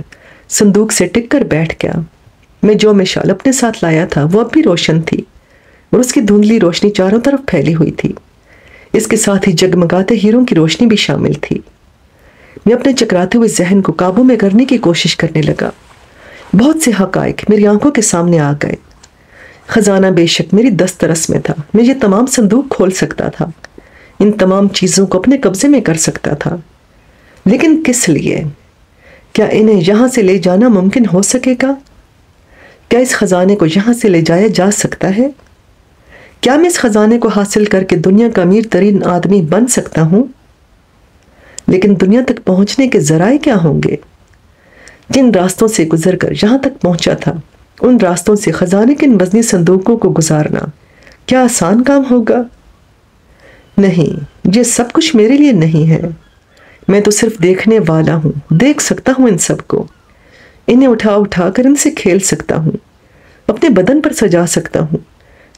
صندوق سے ٹک کر بیٹھ گیا۔ میں جو مشال اپنے ساتھ لایا تھا وہ اب بھی روشن تھی، اور اس کی دھندلی روشنی چاروں طرف پھیلی ہوئی تھی۔ اس کے ساتھ ہی جگمگاتے ہیروں کی روشنی بھی شامل تھی۔ میں اپنے چکراتے ہوئے ذہن کو قابو میں کرنے کی کوشش کرنے لگا۔ بہت سے حقائق میری آنکھوں کے سامنے آ گئے۔ خزانہ بے شک میری دسترس میں تھا۔ میں یہ تمام صندوق کھول سکتا تھا، ان تمام چیزوں کو اپنے قبضے میں کر سکتا تھا، لیکن کس لیے؟ کیا انہیں یہاں سے لے جانا ممکن ہو سکے گا؟ کیا اس خزانے کو یہاں سے لے جایا جا سکتا ہے؟ کیا میں اس خزانے کو حاصل کر کے دنیا کا امیر ترین آدمی بن سکتا ہوں؟ لیکن دنیا تک پہنچنے کے ذرائع کیا ہوں گے؟ جن راستوں سے گزر کر یہاں تک پہنچا تھا، ان راستوں سے خزانے کے ان وزنی صندوقوں کو گزارنا کیا آسان کام ہوگا؟ نہیں، یہ سب کچھ میرے لیے نہیں ہے۔ میں تو صرف دیکھنے والا ہوں، دیکھ سکتا ہوں ان سب کو، انہیں اٹھا اٹھا کر ان سے کھیل سکتا ہوں، اپنے بدن پر سجا سکتا ہوں،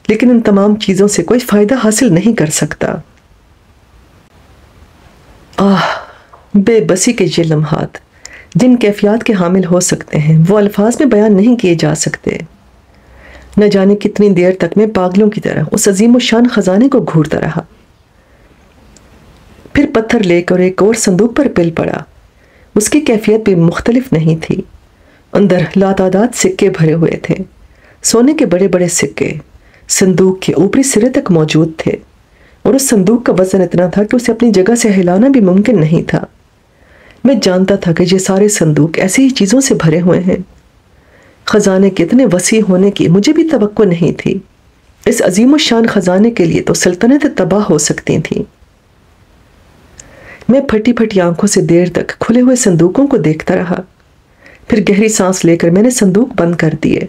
لیکن ان تمام چیزوں سے کوئی فائدہ حاصل نہیں کر سکتا۔ بے بسی کے یہ لمحات جن کیفیات کے حامل ہو سکتے ہیں وہ الفاظ میں بیان نہیں کیے جا سکتے۔ نہ جانے کتنی دیر تک میں پاگلوں کی طرح اس عظیم الشان خزانے کو گھورتا رہا۔ پھر پتھر لے کر ایک اور صندوق پر پل پڑا۔ اس کی کیفیت بھی مختلف نہیں تھی۔ اندر لاتعداد سکے بھرے ہوئے تھے، سونے کے بڑے بڑے سکے صندوق کے اوپری سرے تک موجود تھے، اور اس صندوق کا وزن اتنا تھا کہ اسے اپنی جگہ سے ہلانا بھی ممکن نہیں تھا۔ میں جانتا تھا کہ یہ سارے صندوق ایسی ہی چیزوں سے بھرے ہوئے ہیں۔ خزانے کے اتنے وسیع ہونے کی مجھے بھی توقع نہیں تھی۔ اس عظیم الشان خزانے کے لیے تو سلطنتیں تباہ ہو سکتی تھیں۔ میں پھٹی پھٹی آنکھوں سے دیر تک کھلے ہوئے صندوقوں کو دیکھتا رہا۔ پھر گہری سانس لے کر میں نے صندوق بند کر دیے۔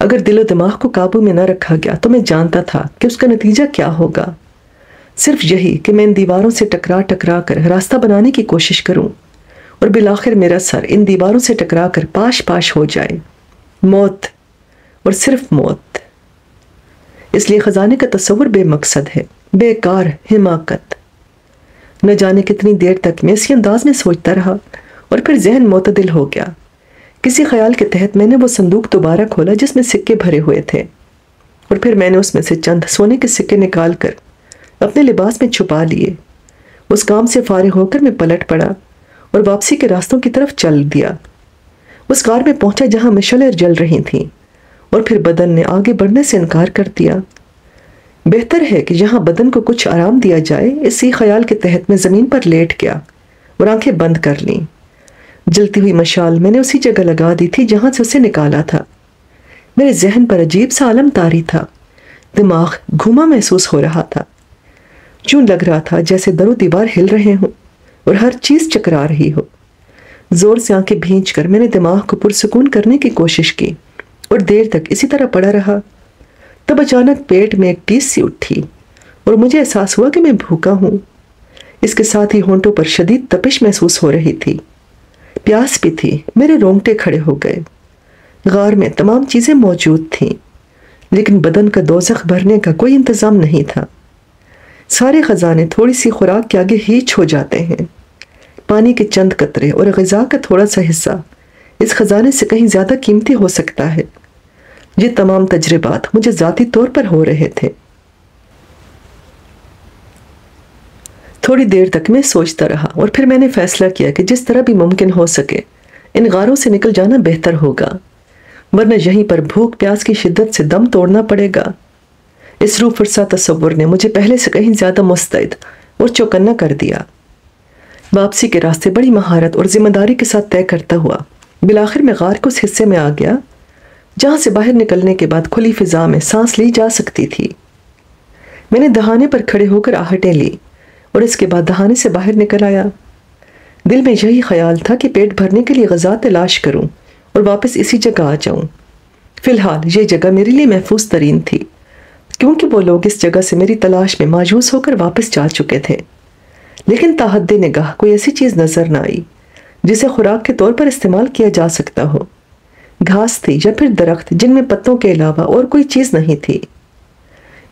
اگر دل و دماغ کو قابو میں نہ رکھا گیا تو میں جانتا تھا کہ اس کا نتیجہ کیا ہوگا، صرف یہی کہ میں ان دیواروں سے ٹکرا ٹکرا کر راستہ بنانے کی کوشش کروں اور بالآخر میرا سر ان دیواروں سے ٹکرا کر پاش پاش ہو جائے، موت اور صرف موت۔ اس لیے خزانے کا تصور بے مقصد ہے، بیکار حماقت۔ نہ جانے کتنی دیر تک میں اسی انداز میں سوچتا رہا اور پھر ذہن معتدل ہو گیا۔ کسی خیال کے تحت میں نے وہ صندوق دوبارہ کھولا جس میں سکے بھرے ہوئے تھے، اور پھر میں نے اس میں سے چند سونے کے سکے نکال کر اپنے لباس میں چھپا لیے۔ اس کام سے فارغ ہو کر میں پلٹ پڑا اور واپسی کے راستوں کی طرف چل دیا۔ اس غار میں پہنچا جہاں مشعلیں جل رہی تھیں، اور پھر بدن نے آگے بڑھنے سے انکار کر دیا۔ بہتر ہے کہ جہاں بدن کو کچھ آرام دیا جائے، اسی خیال کے تحت میں زمین پر لیٹ گیا اور آنکھیں بند کر لیں۔ جلتی ہوئی مشال میں نے اسی جگہ لگا دی تھی جہاں سے اسے نکالا تھا۔ میرے ذہن پر عجیب سا عالم طاری تھا، دماغ گھوما محسوس ہو رہا تھا، یوں لگ رہا تھا جیسے در و دیوار ہل رہے ہوں اور ہر چیز چکرا رہی ہو۔ زور سے آنکھیں بھینچ کر میں نے دماغ کو پرسکون کرنے کی کوشش کی اور دیر تک اسی طرح پڑا رہا۔ تب اچانک پیٹ میں ایک ٹیس سی اٹھی اور مجھے احساس ہوا کہ میں بھوکا ہوں۔ اس کے ساتھ ہی ہونٹوں پر شدید تپش محسوس ہو رہی تھی، پیاس بھی تھی۔ میرے رونگٹے کھڑے ہو گئے۔ غار میں تمام چیزیں موجود تھیں، لیکن بدن کا دوزخ بھرنے کا کوئی انتظام نہیں تھا۔ سارے خزانے تھوڑی سی خوراک کے آگے ہیچ ہو جاتے ہیں۔ پانی کے چند قطرے اور غذا کا تھوڑا سا حصہ اس خزانے سے کہیں زیادہ قیمتی ہو سکتا ہے۔ یہ تمام تجربات مجھے ذاتی طور پر ہو رہے تھے۔ تھوڑی دیر تک میں سوچتا رہا اور پھر میں نے فیصلہ کیا کہ جس طرح بھی ممکن ہو سکے ان غاروں سے نکل جانا بہتر ہوگا، ورنہ یہیں پر بھوک پیاس کی شدت سے دم توڑنا پڑے گا۔ اس روح فرسا تصور نے مجھے پہلے سے کہیں زیادہ مستعد اور چوکنا کر دیا۔ واپسی کے راستے بڑی مہارت اور ذمہ داری کے ساتھ طے کرتا ہوا بالآخر میں غار کے اس حصے میں آ گیا جہاں سے باہر نکلنے کے بعد کھلی فضا میں سانس لی جا سکتی تھی۔ میں نے دہانے پر کھڑے ہو کر آہٹیں لی اور اس کے بعد دہانے سے باہر نکل آیا۔ دل میں یہی خیال تھا کہ پیٹ بھرنے کے لیے غذا تلاش کروں اور واپس اسی جگہ آ جاؤں۔ فی الحال یہ جگہ میرے لیے محفوظ ترین تھی، کیونکہ وہ لوگ اس جگہ سے میری تلاش میں مایوس ہو کر واپس جا چکے تھے۔ لیکن تاحد نگاہ کوئی ایسی چیز نظر نہ آئی جسے خوراک کے طور پر استعمال کیا جا سکتا ہو۔ گھاس تھی یا پھر درخت جن میں پتوں کے علاوہ اور کوئی چیز نہیں تھی۔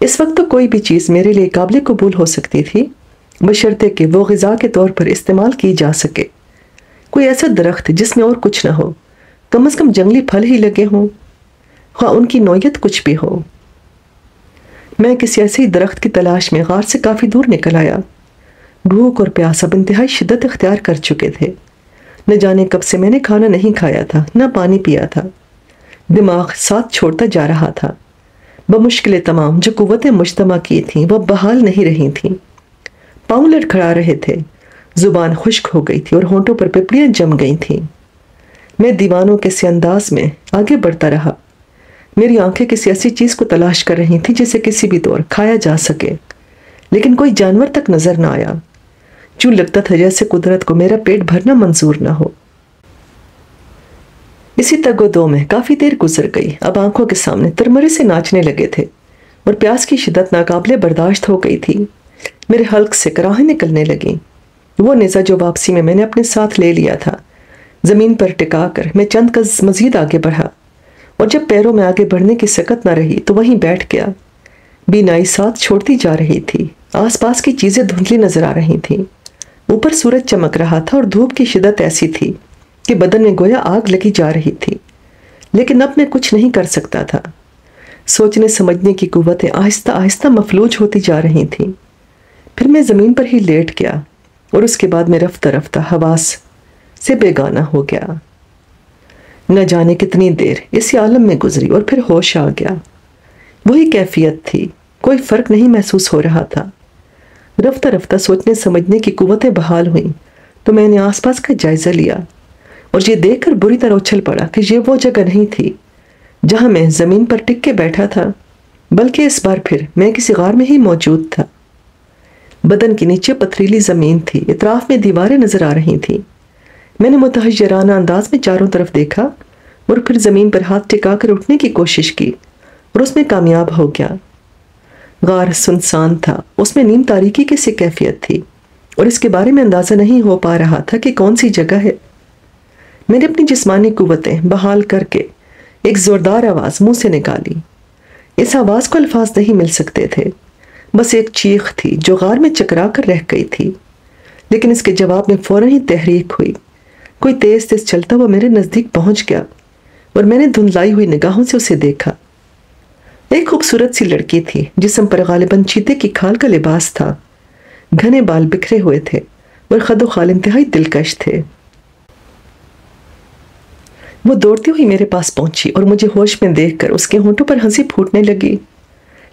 اس وقت تو کوئی بھی چیز میرے لیے قابل قبول ہو سکتی تھی، بشرطے کہ وہ غذا کے طور پر استعمال کی جا سکے۔ کوئی ایسا درخت جس میں اور کچھ نہ ہو، کم از کم جنگلی پھل ہی لگے ہوں، خواہ ان کی نوعیت کچھ بھی ہو۔ میں کسی ایسے ہی درخت کی تلاش میں غار سے کافی دور نکل آیا۔ بھوک اور پیاس اب انتہائی شدت اختیار کر چکے تھے۔ نہ جانے کب سے میں نے کھانا نہیں کھایا تھا، نہ پانی پیا تھا۔ دماغ ساتھ چھوڑتا جا رہا تھا۔ بمشکل تمام جو قوتیں مجتمع کی تھیں وہ بحال نہیں رہی تھیں۔ پاؤں لڑکھڑا رہے تھے، زبان خشک ہو گئی تھی اور ہونٹوں پر پپڑیاں جم گئی تھیں۔ میں دیوانوں کے سے انداز میں آگے بڑھتا رہا۔ میری آنکھیں کسی ایسی چیز کو تلاش کر رہی تھیں جسے کسی بھی طور کھایا جا سکے، لیکن کوئی جانور تک نظر نہ آیا۔ جو لگتا تھا جیسے قدرت کو میرا پیٹ بھرنا منظور نہ ہو۔ اسی تگ و دو میں کافی دیر گزر گئی۔ اب آنکھوں کے سامنے ترمرے سے ناچنے لگے تھے اور پیاس کی شدت ناقابل برداشت ہو گئی تھی۔ میرے حلق سے کراہیں نکلنے لگیں۔ وہ نیزہ جو واپسی میں نے اپنے ساتھ لے لیا تھا، زمین پر ٹکا کر میں چند قدم مزید آگے بڑھا، اور جب پیروں میں آگے بڑھنے کی سکت نہ رہی تو وہیں بیٹھ گیا۔ بینائی ساتھ چھوڑتی جا رہی تھی۔ آس پاس کی چیزیں دھندلی نظر آ رہی تھیں۔ اوپر سورج چمک رہا تھا اور دھوپ کی شدت ایسی تھی کہ بدن میں گویا آگ لگی جا رہی تھی، لیکن اب میں کچھ نہیں کر سکتا تھا۔ سوچنے سمجھنے کی قوتیں آہستہ آہستہ مفلوج ہوتی جا رہی تھیں۔ پھر میں زمین پر ہی لیٹ گیا اور اس کے بعد میں رفتہ رفتہ حواس سے بیگانہ ہو گیا۔ نہ جانے کتنی دیر اسی عالم میں گزری اور پھر ہوش آ گیا۔ وہی کیفیت تھی، کوئی فرق نہیں محسوس ہو رہا تھا۔ رفتہ رفتہ سوچنے سمجھنے کی قوتیں بحال ہوئیں تو میں نے آس پاس کا جائزہ لیا اور یہ دیکھ کر بری طرح اچھل پڑا کہ یہ وہ جگہ نہیں تھی جہاں میں زمین پر ٹک کے بیٹھا تھا، بلکہ اس بار پھر میں کسی غار میں ہی موجود تھا۔ بدن کے نیچے پتھریلی زمین تھی، اطراف میں دیواریں نظر آ رہی تھیں۔ میں نے متحیرانہ انداز میں چاروں طرف دیکھا اور پھر زمین پر ہاتھ ٹکا کر اٹھنے کی کوشش کی اور اس میں کامیاب ہو گیا۔ غار سنسان تھا، اس میں نیم تاریکی کی سی کیفیت تھی اور اس کے بارے میں اندازہ نہیں ہو پا رہا تھا کہ کون سی جگہ ہے۔ میں نے اپنی جسمانی قوتیں بحال کر کے ایک زوردار آواز منہ سے نکالی۔ اس آواز کو الفاظ نہیں مل سکتے تھے، بس ایک چیخ تھی جو غار میں چکرا کر رہ گئی تھی، لیکن اس کے جواب میں فوراً ہی تحریک ہوئی۔ کوئی تیز تیز چلتا ہوا میرے نزدیک پہنچ گیا اور میں نے دھندلائی ہوئی نگاہوں سے اسے دیکھا۔ ایک خوبصورت سی لڑکی تھی، جسم پر غالباً چیتے کی کھال کا لباس تھا، گھنے بال بکھرے ہوئے تھے اور خد و خال انتہائی دلکش تھے۔ وہ دوڑتی ہوئی میرے پاس پہنچی اور مجھے ہوش میں دیکھ کر اس کے ہونٹوں پر ہنسی پھوٹنے لگی۔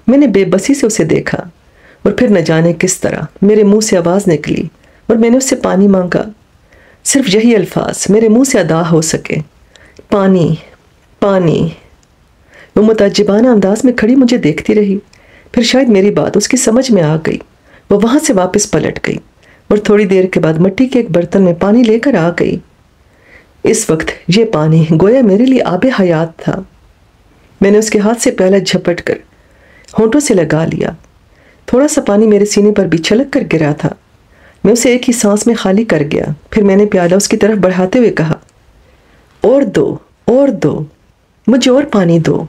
میں نے بے بسی سے اسے دیکھا اور پھر نہ جانے کس طرح میرے منہ سے آواز نکلی اور میں نے اس سے پانی مانگا۔ صرف یہی الفاظ میرے منہ سے ادا ہو سکے، پانی، پانی۔ وہ متعجبانہ انداز میں کھڑی مجھے دیکھتی رہی، پھر شاید میری بات اس کی سمجھ میں آ گئی۔ وہ وہاں سے واپس پلٹ گئی اور تھوڑی دیر کے بعد مٹی کے ایک برتن میں پانی لے کر آ گئی۔ اس وقت یہ پانی گویا میرے لیے آب حیات تھا۔ میں نے اس کے ہاتھ سے پیالہ جھپٹ کر ہونٹوں سے لگا لیا۔ تھوڑا سا پانی میرے سینے پر بھی چھلک کر گرا تھا۔ میں اسے ایک ہی سانس میں خالی کر گیا، پھر میں نے پیالہ اس کی طرف بڑھاتے ہوئے کہا، اور دو، اور دو، مجھے اور پانی دو۔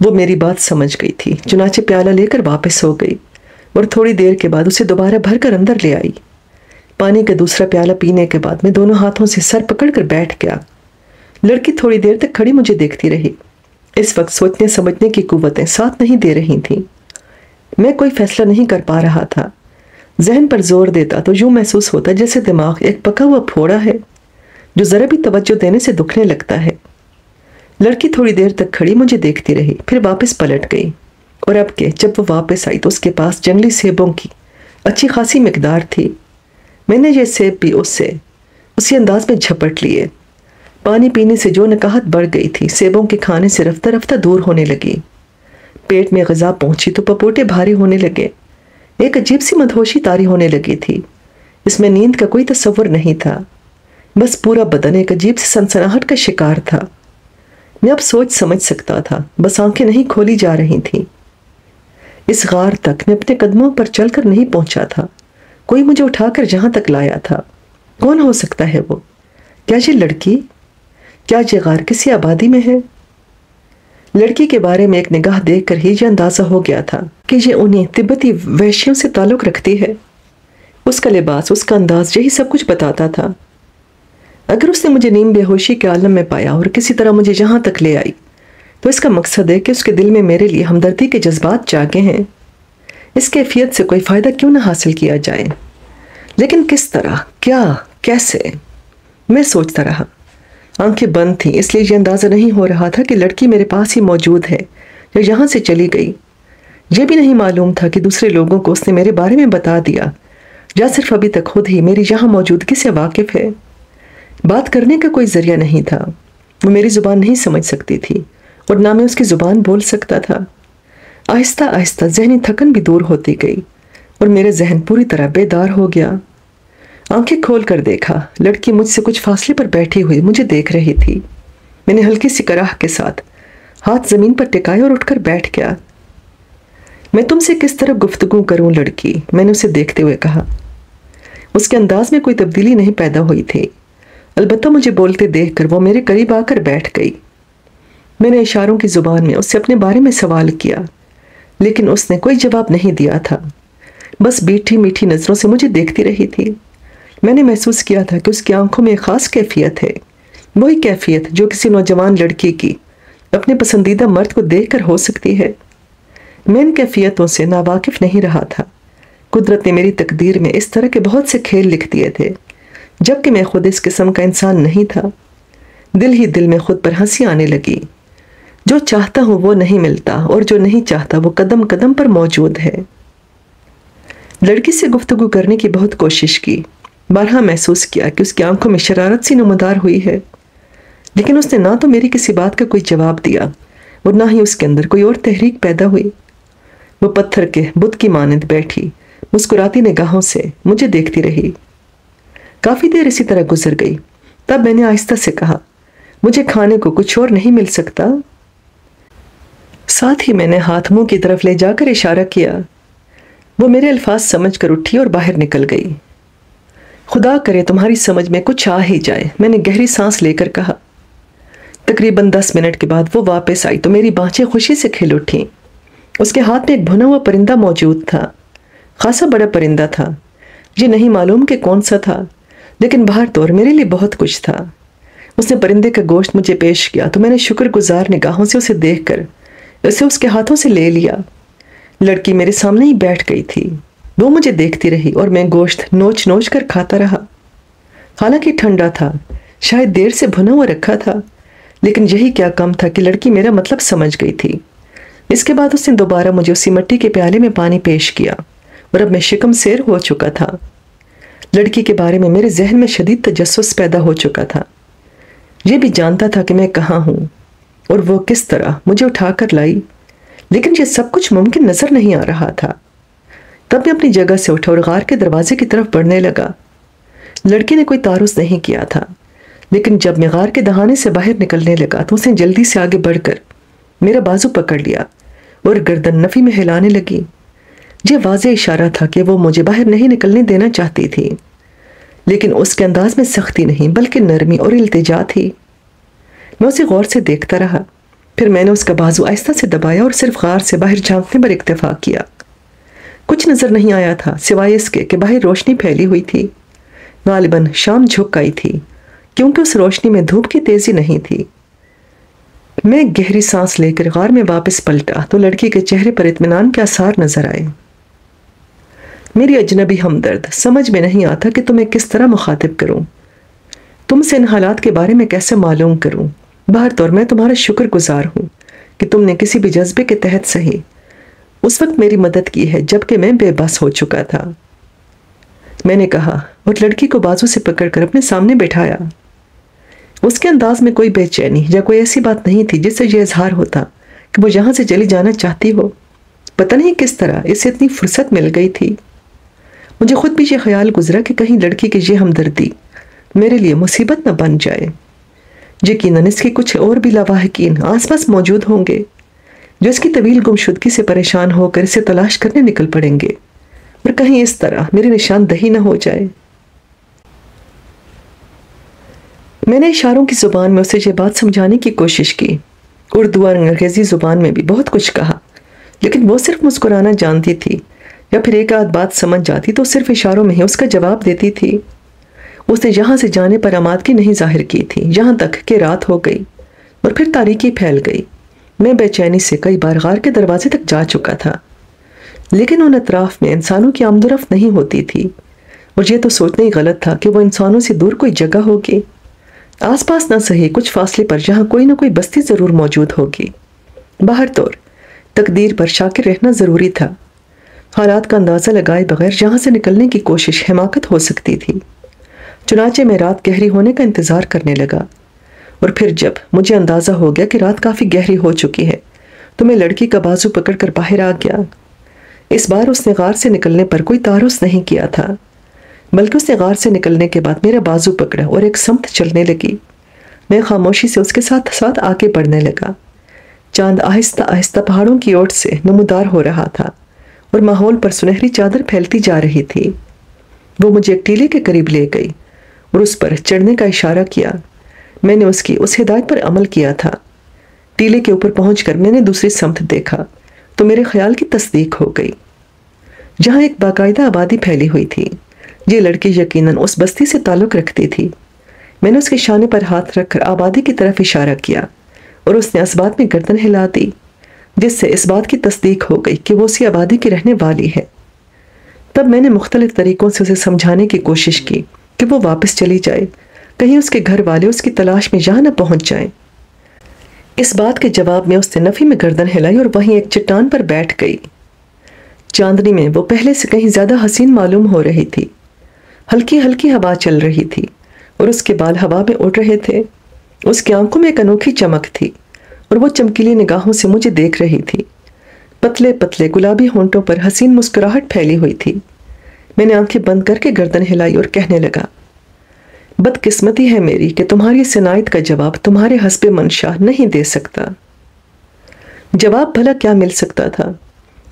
وہ میری بات سمجھ گئی تھی، چنانچہ پیالہ لے کر واپس ہو گئی اور تھوڑی دیر کے بعد اسے دوبارہ بھر کر اندر لے آئی۔ پانی کا دوسرا پیالہ پینے کے بعد میں دونوں ہاتھوں سے سر پکڑ کر بیٹھ گیا۔ لڑکی تھوڑی دیر تک کھڑی مجھے دیکھتی رہی۔ اس وقت سوچنے سمجھنے کی قوتیں ساتھ نہیں دے رہی تھیں۔ میں کوئی فیصلہ نہیں کر پا رہا تھا۔ ذہن پر زور دیتا تو یوں محسوس ہوتا جیسے دماغ ایک پکا ہوا پھوڑا ہے جو ذرا بھی توجہ دینے سے دکھنے لگتا ہے۔ لڑکی تھوڑی دیر تک کھڑی مجھے دیکھتی رہی، پھر واپس پلٹ گئی، اور اب کہ جب وہ واپس آئی تو اس کے پاس جنگلی سیبوں کی اچھی خاصی مقدار تھی۔ میں نے یہ سیب بھی اس سے اسی انداز میں جھپٹ لیے۔ پانی پینے سے جو نکاہت بڑھ گئی تھی، سیبوں کے کھانے سے رفتہ رفتہ دور ہونے لگی۔ پیٹ میں غذا پہنچی تو پپوٹے بھاری ہونے لگے۔ ایک عجیب سی مدہوشی طاری ہونے لگی تھی۔ اس میں نیند کا کوئی تصور نہیں تھا، بس پورا بدن ایک عجیب سی سنسناہٹ کا شکار تھا۔ میں اب سوچ سمجھ سکتا تھا، بس آنکھیں نہیں کھولی جا رہی تھیں۔ اس غار تک میں اپنے قدموں پر چل کر نہیں پہنچا تھا، کوئی مجھے اٹھا کر جہاں تک لایا تھا۔ کون ہو سکتا ہے وہ؟ کیا یہ لڑکی؟ کیا یہ غار کسی آبادی میں ہے؟ لڑکی کے بارے میں ایک نگاہ دیکھ کر ہی یہ اندازہ ہو گیا تھا کہ یہ انہیں تبتی وحشیوں سے تعلق رکھتی ہے۔ اس کا لباس، اس کا انداز یہی سب کچھ بتاتا تھا۔ اگر اس نے مجھے نیم بے ہوشی کے عالم میں پایا اور کسی طرح مجھے یہاں تک لے آئی تو اس کا مقصد ہے کہ اس کے دل میں میرے لیے ہمدردی کے جذبات جاگے ہیں۔ اس کیفیت سے کوئی فائدہ کیوں نہ حاصل کیا جائے، لیکن کس طرح، کیا، کیسے؟ میں سوچتا رہا۔ آنکھیں بند تھیں، اس لیے یہ اندازہ نہیں ہو رہا تھا کہ لڑکی میرے پاس ہی موجود ہے یا یہاں سے چلی گئی۔ یہ بھی نہیں معلوم تھا کہ دوسرے لوگوں کو اس نے میرے بارے میں بتا دیا یا صرف ابھی تک خود ہی میری یہاں موجودگی سے واقف ہے۔ بات کرنے کا کوئی ذریعہ نہیں تھا، وہ میری زبان نہیں سمجھ سکتی تھی اور نہ میں اس کی زبان بول سکتا تھا۔ آہستہ آہستہ ذہنی تھکن بھی دور ہوتی گئی اور میرے ذہن پوری طرح بیدار ہو گیا۔ آنکھیں کھول کر دیکھا، لڑکی مجھ سے کچھ فاصلے پر بیٹھی ہوئی مجھے دیکھ رہی تھی۔ میں نے ہلکی سی کراہ کے ساتھ ہاتھ زمین پر ٹکائے اور اٹھ کر بیٹھ گیا۔ میں تم سے کس طرح گفتگو کروں لڑکی؟ میں نے اسے دیکھتے ہوئے کہا۔ اس کے انداز میں کوئی تبدیلی نہیں پیدا ہوئی تھی، البتہ مجھے بولتے دیکھ کر وہ میرے قریب آ کر بیٹھ گئی۔ میں نے اشاروں کی زبان میں اس سے اپنے بارے میں سوال کیا، لیکن اس نے کوئی جواب نہیں دیا تھا، بس میٹھی میٹھی نظروں سے مجھے دیکھتی رہی تھی۔ میں نے محسوس کیا تھا کہ اس کی آنکھوں میں ایک خاص کیفیت ہے، وہی کیفیت جو کسی نوجوان لڑکی کی اپنے پسندیدہ مرد کو دیکھ کر ہو سکتی ہے۔ میں ان کیفیتوں سے ناواقف نہیں رہا تھا۔ قدرت نے میری تقدیر میں اس طرح کے بہت سے کھیل لکھ دیے تھے، جبکہ میں خود اس قسم کا انسان نہیں تھا۔ دل ہی دل میں خود پر ہنسی آنے لگی۔ جو چاہتا ہوں وہ نہیں ملتا، اور جو نہیں چاہتا وہ قدم قدم پر موجود ہے۔ لڑکی سے گفتگو کرنے کی بہت کوشش کی، بارہا محسوس کیا کہ اس کی آنکھوں میں شرارت سی نمودار ہوئی ہے، لیکن اس نے نہ تو میری کسی بات کا کوئی جواب دیا اور نہ ہی اس کے اندر کوئی اور تحریک پیدا ہوئی۔ وہ پتھر کے بت کی مانند بیٹھی مسکراتی نگاہوں سے مجھے دیکھتی رہی۔ کافی دیر اسی طرح گزر گئی، تب میں نے آہستہ سے کہا، مجھے کھانے کو کچھ اور نہیں مل سکتا؟ ساتھ ہی میں نے ہاتھ منہ کی طرف لے جا کر اشارہ کیا۔ وہ میرے الفاظ سمجھ کر اٹھی اور باہر نکل گئی۔ خدا کرے تمہاری سمجھ میں کچھ آ ہی جائے، میں نے گہری سانس لے کر کہا۔ تقریباً 10 منٹ کے بعد وہ واپس آئی تو میری بانچیں خوشی سے کھل اٹھیں۔ اس کے ہاتھ میں ایک بھنا ہوا پرندہ موجود تھا، خاصا بڑا پرندہ تھا۔ یہ نہیں معلوم کہ کون سا تھا، لیکن باہر طور میرے لیے بہت کچھ تھا۔ اس نے پرندے کا گوشت مجھے پیش کیا تو میں نے شکر گزار نگاہوں سے اسے دیکھ کر اسے اس کے ہاتھوں سے لے لیا۔ لڑکی میرے سامنے ہی بیٹھ گئی تھی۔ وہ مجھے دیکھتی رہی اور میں گوشت نوچ نوچ کر کھاتا رہا۔ حالانکہ ٹھنڈا تھا، شاید دیر سے بھنا ہوا رکھا تھا، لیکن یہی کیا کم تھا کہ لڑکی میرا مطلب سمجھ گئی تھی۔ اس کے بعد اس نے دوبارہ مجھے اسی مٹی کے پیالے میں پانی پیش کیا اور اب میں شکم سیر ہو چکا تھا۔ لڑکی کے بارے میں میرے ذہن میں شدید تجسس پیدا ہو چکا تھا۔ یہ بھی جانتا تھا کہ میں کہاں ہوں اور وہ کس طرح مجھے اٹھا کر لائی، لیکن یہ سب کچھ ممکن نظر نہیں آ رہا تھا۔ تب میں اپنی جگہ سے اٹھا اور غار کے دروازے کی طرف بڑھنے لگا۔ لڑکی نے کوئی تعارض نہیں کیا تھا، لیکن جب میں غار کے دہانے سے باہر نکلنے لگا تو اس نے جلدی سے آگے بڑھ کر میرا بازو پکڑ لیا اور گردن نفی میں ہلانے لگی۔ یہ واضح اشارہ تھا کہ وہ مجھے باہر نہیں نکلنے دینا چاہتی تھی، لیکن اس کے انداز میں سختی نہیں بلکہ نرمی اور التجا تھی۔ میں اسے غور سے دیکھتا رہا، پھر میں نے اس کا بازو آہستہ سے دبایا اور صرف غار سے باہر جھانکنے پر اکتفا کیا۔ کچھ نظر نہیں آیا تھا سوائے اس کے کہ باہر روشنی پھیلی ہوئی تھی۔ غالباً شام جھک آئی تھی، کیونکہ اس روشنی میں دھوپ کی تیزی نہیں تھی۔ میں گہری سانس لے کر غار میں واپس پلٹا تو لڑکی کے چہرے پر اطمینان کے آثار نظر آئے۔ میری اجنبی ہمدرد، سمجھ میں نہیں آتا کہ تمہیں کس طرح مخاطب کروں، تم سے ان حالات کے بارے میں کیسے معلوم کروں۔ باہر طور میں تمہارا شکر گزار ہوں کہ تم نے کسی بھی جذبے کے تحت صحیح اس وقت میری مدد کی ہے جبکہ میں بے بس ہو چکا تھا، میں نے کہا اور لڑکی کو بازو سے پکڑ کر اپنے سامنے بٹھایا۔ اس کے انداز میں کوئی بے چینی یا کوئی ایسی بات نہیں تھی جس سے یہ اظہار ہوتا کہ وہ یہاں سے چلی جانا چاہتی ہو۔ پتہ نہیں کس طرح اسے اتنی فرصت مل گئی تھی۔ مجھے خود بھی یہ خیال گزرا کہ کہیں لڑکی کی یہ ہمدردی میرے لیے مصیبت نہ بن جائے۔ یقیناً اس کے کچھ اور بھی لاواحقین آس پاس موجود ہوں گے جو اس کی طویل گمشدگی سے پریشان ہو کر اسے تلاش کرنے نکل پڑیں گے، اور کہیں اس طرح میری نشاندہی نہ ہو جائے۔ میں نے اشاروں کی زبان میں اسے یہ بات سمجھانے کی کوشش کی۔ اردو اور انگریزی زبان میں بھی بہت کچھ کہا، لیکن وہ صرف مسکرانا جانتی تھی، یا پھر ایک آدھ بات سمجھ جاتی تو صرف اشاروں میں ہی اس کا جواب دیتی تھی۔ اس نے یہاں سے جانے پر آمادگی نہیں ظاہر کی تھی، یہاں تک کہ رات ہو گئی اور پھر تاریکی پھیل گئی۔ میں بے چینی سے کئی بار غار کے دروازے تک جا چکا تھا، لیکن ان اطراف میں انسانوں کی آمد و رفت نہیں ہوتی تھی، اور یہ تو سوچنا ہی غلط تھا کہ وہ انسانوں سے دور کوئی جگہ ہوگی۔ آس پاس نہ صحیح کچھ فاصلے پر جہاں کوئی نہ کوئی بستی ضرور موجود ہوگی۔ باہر طور تقدیر پر شاکر رہنا ضروری تھا۔ حالات کا اندازہ لگائے بغیر یہاں سے نکلنے کی کوشش حماقت ہو سکتی تھی۔ چنانچہ میں رات گہری ہونے کا انتظار کرنے لگا، اور پھر جب مجھے اندازہ ہو گیا کہ رات کافی گہری ہو چکی ہے تو میں لڑکی کا بازو پکڑ کر باہر آ گیا۔ اس بار اس نے غار سے نکلنے پر کوئی تعارض نہیں کیا تھا، بلکہ اس نے غار سے نکلنے کے بعد میرا بازو پکڑا اور ایک سمت چلنے لگی۔ میں خاموشی سے اس کے ساتھ ساتھ آگے بڑھنے لگا۔ چاند آہستہ آہستہ پہاڑوں کی اوٹ سے نمودار ہو رہا تھا اور ماحول پر سنہری چادر پھیلتی جا رہی تھی۔ وہ مجھے ایک ٹیلے کے قریب لے گئی اور اس پر چڑھنے کا اشارہ کیا۔ میں نے اس کی اس ہدایت پر عمل کیا تھا۔ ٹیلے کے اوپر پہنچ کر میں نے دوسری سمت دیکھا تو میرے خیال کی تصدیق ہو گئی۔ جہاں ایک باقاعدہ آبادی پھیلی ہوئی تھی، یہ لڑکی یقیناً اس بستی سے تعلق رکھتی تھی۔ میں نے اس کے شانے پر ہاتھ رکھ کر آبادی کی طرف اشارہ کیا اور اس نے اس بات میں گردن ہلا دی، جس سے اس بات کی تصدیق ہو گئی کہ وہ اسی آبادی کی رہنے والی ہے۔ تب میں نے مختلف طریقوں سے اسے سمجھانے کی کوشش کی کہ وہ واپس چلی جائے، کہیں اس کے گھر والے اس کی تلاش میں یہاں نہ پہنچ جائیں۔ اس بات کے جواب میں اس نے نفی میں گردن ہلائی اور وہیں ایک چٹان پر بیٹھ گئی۔ چاندنی میں وہ پہلے سے کہیں زیادہ حسین معلوم ہو رہی تھی۔ ہلکی ہلکی ہوا چل رہی تھی اور اس کے بال ہوا میں اڑ رہے تھے۔ اس کی آنکھوں میں ایک انوکھی چمک تھی اور وہ چمکیلی نگاہوں سے مجھے دیکھ رہی تھی۔ پتلے پتلے گلابی ہونٹوں پر حسین مسکراہٹ پھیلی ہوئی تھی۔ میں نے آنکھیں بند کر کے گردن ہلائی اور کہنے لگا، بدقسمتی ہے میری کہ تمہاری اس عنایت کا جواب تمہارے حسب منشا نہیں دے سکتا۔ جواب بھلا کیا مل سکتا تھا؟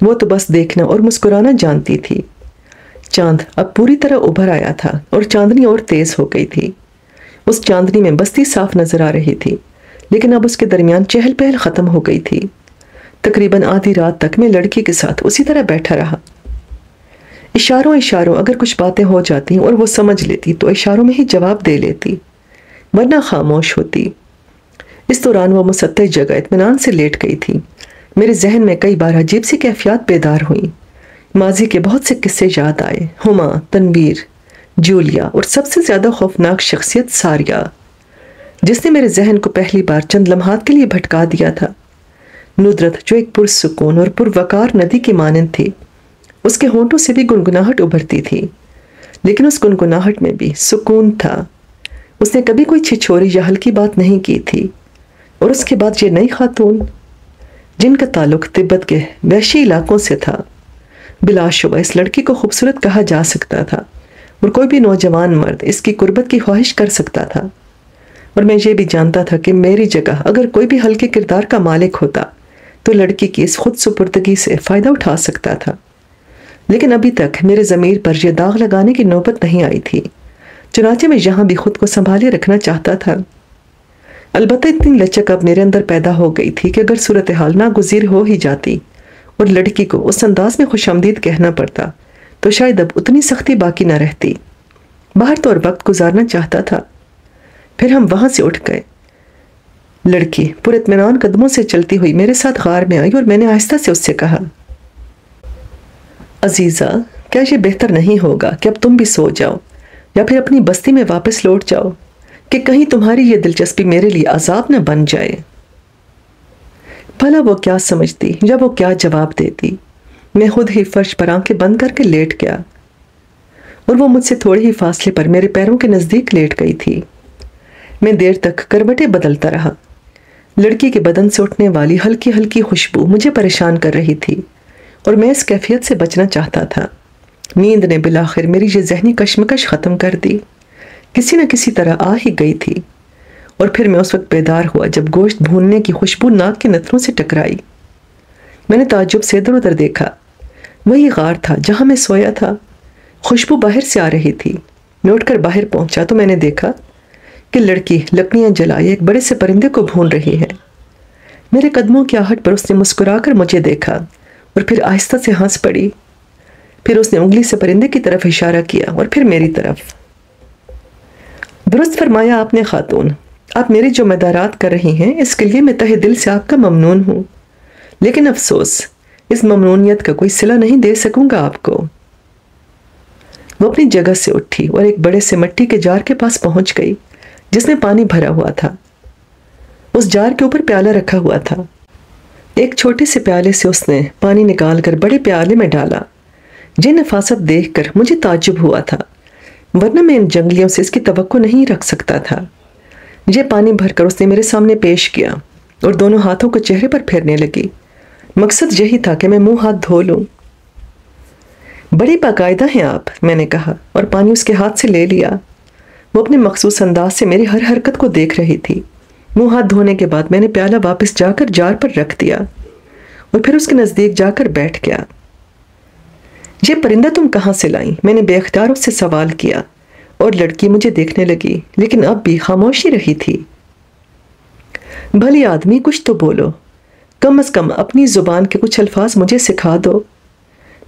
وہ تو بس دیکھنا اور مسکرانا جانتی تھی۔ چاند اب پوری طرح ابھر آیا تھا اور چاندنی اور تیز ہو گئی تھی۔ اس چاندنی میں بستی صاف نظر آ رہی تھی، لیکن اب اس کے درمیان چہل پہل ختم ہو گئی تھی۔ تقریباً آدھی رات تک میں لڑکی کے ساتھ اسی طرح بیٹھا رہا۔ اشاروں اگر کچھ باتیں ہو جاتی اور وہ سمجھ لیتی تو اشاروں میں ہی جواب دے لیتی، ورنہ خاموش ہوتی۔ اس دوران وہ مسطح جگہ اطمینان سے لیٹ گئی تھی۔ میرے ذہن میں کئی بار عجیب سی کیفیات بیدار ہوئیں۔ ماضی کے بہت سے قصے یاد آئے، ہما، تنویر، جولیا اور سب سے زیادہ خوفناک شخصیت ساریہ، جس نے میرے ذہن کو پہلی بار چند لمحات کے لیے بھٹکا دیا تھا۔ ندرت جو ایک پرسکون اور پروقار ندی کی مانند تھی، اس کے ہونٹوں سے بھی گنگناہٹ ابھرتی تھی، لیکن اس گنگناہٹ میں بھی سکون تھا۔ اس نے کبھی کوئی چھچوری یا ہلکی بات نہیں کی تھی۔ اور اس کے بعد یہ نئی خاتون جن کا تعلق تبت کے وحشی علاقوں سے تھا، بلا شبہ اس لڑکی کو خوبصورت کہا جا سکتا تھا، اور کوئی بھی نوجوان مرد اس کی قربت کی خواہش کر سکتا تھا۔ اور میں یہ بھی جانتا تھا کہ میری جگہ اگر کوئی بھی ہلکے کردار کا مالک ہوتا تو لڑکی کی اس خود سپردگی سے فائدہ اٹھا سکتا تھا، لیکن ابھی تک میرے ضمیر پر یہ داغ لگانے کی نوبت نہیں آئی تھی۔ چنانچہ میں یہاں بھی خود کو سنبھالے رکھنا چاہتا تھا۔ البتہ اتنی لچک اب میرے اندر پیدا ہو گئی تھی کہ اگر صورتحال ناگزیر ہو ہی جاتی اور لڑکی کو اس انداز میں خوش آمدید کہنا پڑتا تو شاید اب اتنی سختی باقی نہ رہتی۔ باہر تو اور وقت گزارنا چاہتا تھا۔ پھر ہم وہاں سے اٹھ گئے۔ لڑکی پر اطمینان قدموں سے چلتی ہوئی میرے ساتھ غار میں آئی اور میں نے آہستہ سے اس سے کہا، عزیزہ، کیا یہ بہتر نہیں ہوگا کہ اب تم بھی سو جاؤ یا پھر اپنی بستی میں واپس لوٹ جاؤ، کہ کہیں تمہاری یہ دلچسپی میرے لیے عذاب نہ بن جائے؟ بھلا وہ کیا سمجھتی یا وہ کیا جواب دیتی؟ میں خود ہی فرش پر آنکھیں بند کر کے لیٹ گیا، اور وہ مجھ سے تھوڑے ہی فاصلے پر میرے پیروں کے نزدیک لیٹ گئی تھی۔ میں دیر تک کروٹیں بدلتا رہا۔ لڑکی کے بدن سے اٹھنے والی ہلکی ہلکی خوشبو مجھے پریشان کر رہی تھی، اور میں اس کیفیت سے بچنا چاہتا تھا۔ نیند نے بالآخر میری یہ ذہنی کشمکش ختم کر دی، کسی نہ کسی طرح آ ہی گئی تھی۔ اور پھر میں اس وقت بیدار ہوا جب گوشت بھوننے کی خوشبو ناک کے نتنوں سے ٹکرائی۔ میں نے تعجب سے ادھر ادھر دیکھا۔ وہی غار تھا جہاں میں سویا تھا۔ خوشبو باہر سے آ رہی تھی۔ میں اٹھ کر باہر پہنچا تو میں نے دیکھا کہ لڑکی لکڑیاں جلائے ایک بڑے سے پرندے کو بھون رہی ہے۔ میرے قدموں کی آہٹ پر اس نے مسکرا کر مجھے دیکھا اور پھر آہستہ سے ہنس پڑی۔ پھر اس نے انگلی سے پرندے کی طرف اشارہ کیا اور پھر میری طرف۔ درست فرمایا آپ نے خاتون، آپ میری جو مدارات کر رہی ہیں اس کے لیے میں تہہ دل سے آپ کا ممنون ہوں، لیکن افسوس اس ممنونیت کا کوئی صلہ نہیں دے سکوں گا آپ کو۔ وہ اپنی جگہ سے اٹھی اور ایک بڑے سے مٹی کے جار کے پاس پہنچ گئی جس میں پانی بھرا ہوا تھا۔ اس جار کے اوپر پیالہ رکھا ہوا تھا۔ ایک چھوٹے سے پیالے سے اس نے پانی نکال کر بڑے پیالے میں ڈالا۔ یہ نفاست دیکھ کر مجھے تعجب ہوا تھا، ورنہ میں ان جنگلیوں سے اس کی توقع نہیں رکھ سکتا تھا۔ یہ پانی بھر کر اس نے میرے سامنے پیش کیا اور دونوں ہاتھوں کو چہرے پر پھیرنے لگی۔ مقصد یہی تھا کہ میں منہ ہاتھ دھو لوں۔ بڑی باقاعدہ ہیں آپ، میں نے کہا اور پانی اس کے ہاتھ سے لے لیا۔ وہ اپنے مخصوص انداز سے میری ہر حرکت کو دیکھ رہی تھی۔ منہ ہاتھ دھونے کے بعد میں نے پیالہ واپس جا کر جار پر رکھ دیا اور پھر اس کے نزدیک جا کر بیٹھ گیا۔ یہ پرندہ تم کہاں سے لائیں؟ میں نے بے اختیار اس سے سوال کیا، اور لڑکی مجھے دیکھنے لگی لیکن اب بھی خاموشی رہی تھی۔ بھلی آدمی کچھ تو بولو، کم از کم اپنی زبان کے کچھ الفاظ مجھے سکھا دو۔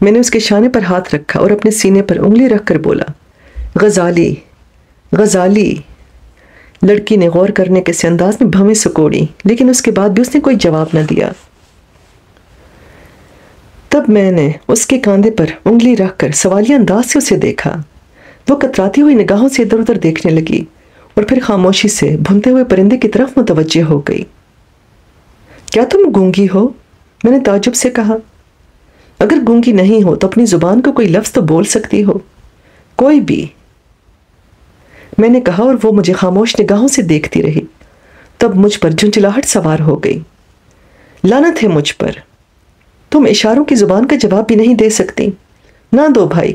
میں نے اس کے شانے پر ہاتھ رکھا اور اپنے سینے پر انگلی رکھ کر بولا، غزالی، غزالی۔ لڑکی نے غور کرنے کے سے انداز میں بھویں سکوڑی، لیکن اس کے بعد بھی اس نے کوئی جواب نہ دیا۔ تب میں نے اس کے کاندھے پر انگلی رکھ کر سوالیہ انداز سے اسے دیکھا۔ وہ کتراتی ہوئی نگاہوں سے ادھر ادھر دیکھنے لگی اور پھر خاموشی سے بھونتے ہوئے پرندے کی طرف متوجہ ہو گئی۔ کیا تم گونگی ہو؟ میں نے تعجب سے کہا۔ اگر گونگی نہیں ہو تو اپنی زبان کو کوئی لفظ تو بول سکتی ہو، کوئی بھی، میں نے کہا، اور وہ مجھے خاموش نگاہوں سے دیکھتی رہی۔ تب مجھ پر جھنجھلاہٹ سوار ہو گئی۔ لعنت ہے مجھ پر، تم اشاروں کی زبان کا جواب بھی نہیں دے سکتی۔ نہ دو بھائی،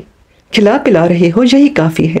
کھلا پلا رہے ہو یہی کافی ہے۔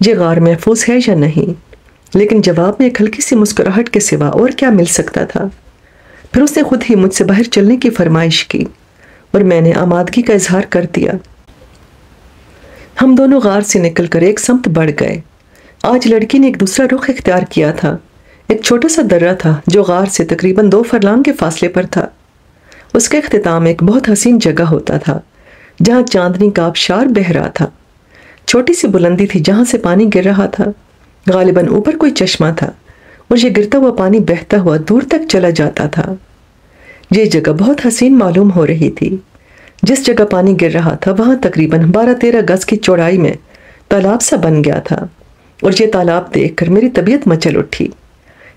یہ غار محفوظ ہے یا نہیں، لیکن جواب میں ایک ہلکی سی مسکراہٹ کے سوا اور کیا مل سکتا تھا۔ پھر اس نے خود ہی مجھ سے باہر چلنے کی فرمائش کی اور میں نے آمادگی کا اظہار کر دیا۔ ہم دونوں غار سے نکل کر ایک سمت بڑھ گئے۔ آج لڑکی نے ایک دوسرا رخ اختیار کیا تھا۔ ایک چھوٹا سا درہ تھا جو غار سے تقریباً 2 فرلانگ کے فاصلے پر تھا۔ اس کا اختتام ایک بہت حسین جگہ ہوتا تھا جہاں چاندنی کا آبشار بہہ رہا تھا۔ چھوٹی سی بلندی تھی جہاں سے پانی گر رہا تھا، غالباً اوپر کوئی چشمہ تھا اور یہ گرتا ہوا پانی بہتا ہوا دور تک چلا جاتا تھا۔ یہ جگہ بہت حسین معلوم ہو رہی تھی۔ جس جگہ پانی گر رہا تھا وہاں تقریباً 12-13 گز کی چوڑائی میں تالاب سا بن گیا تھا، اور یہ تالاب دیکھ کر میری طبیعت مچل اٹھی۔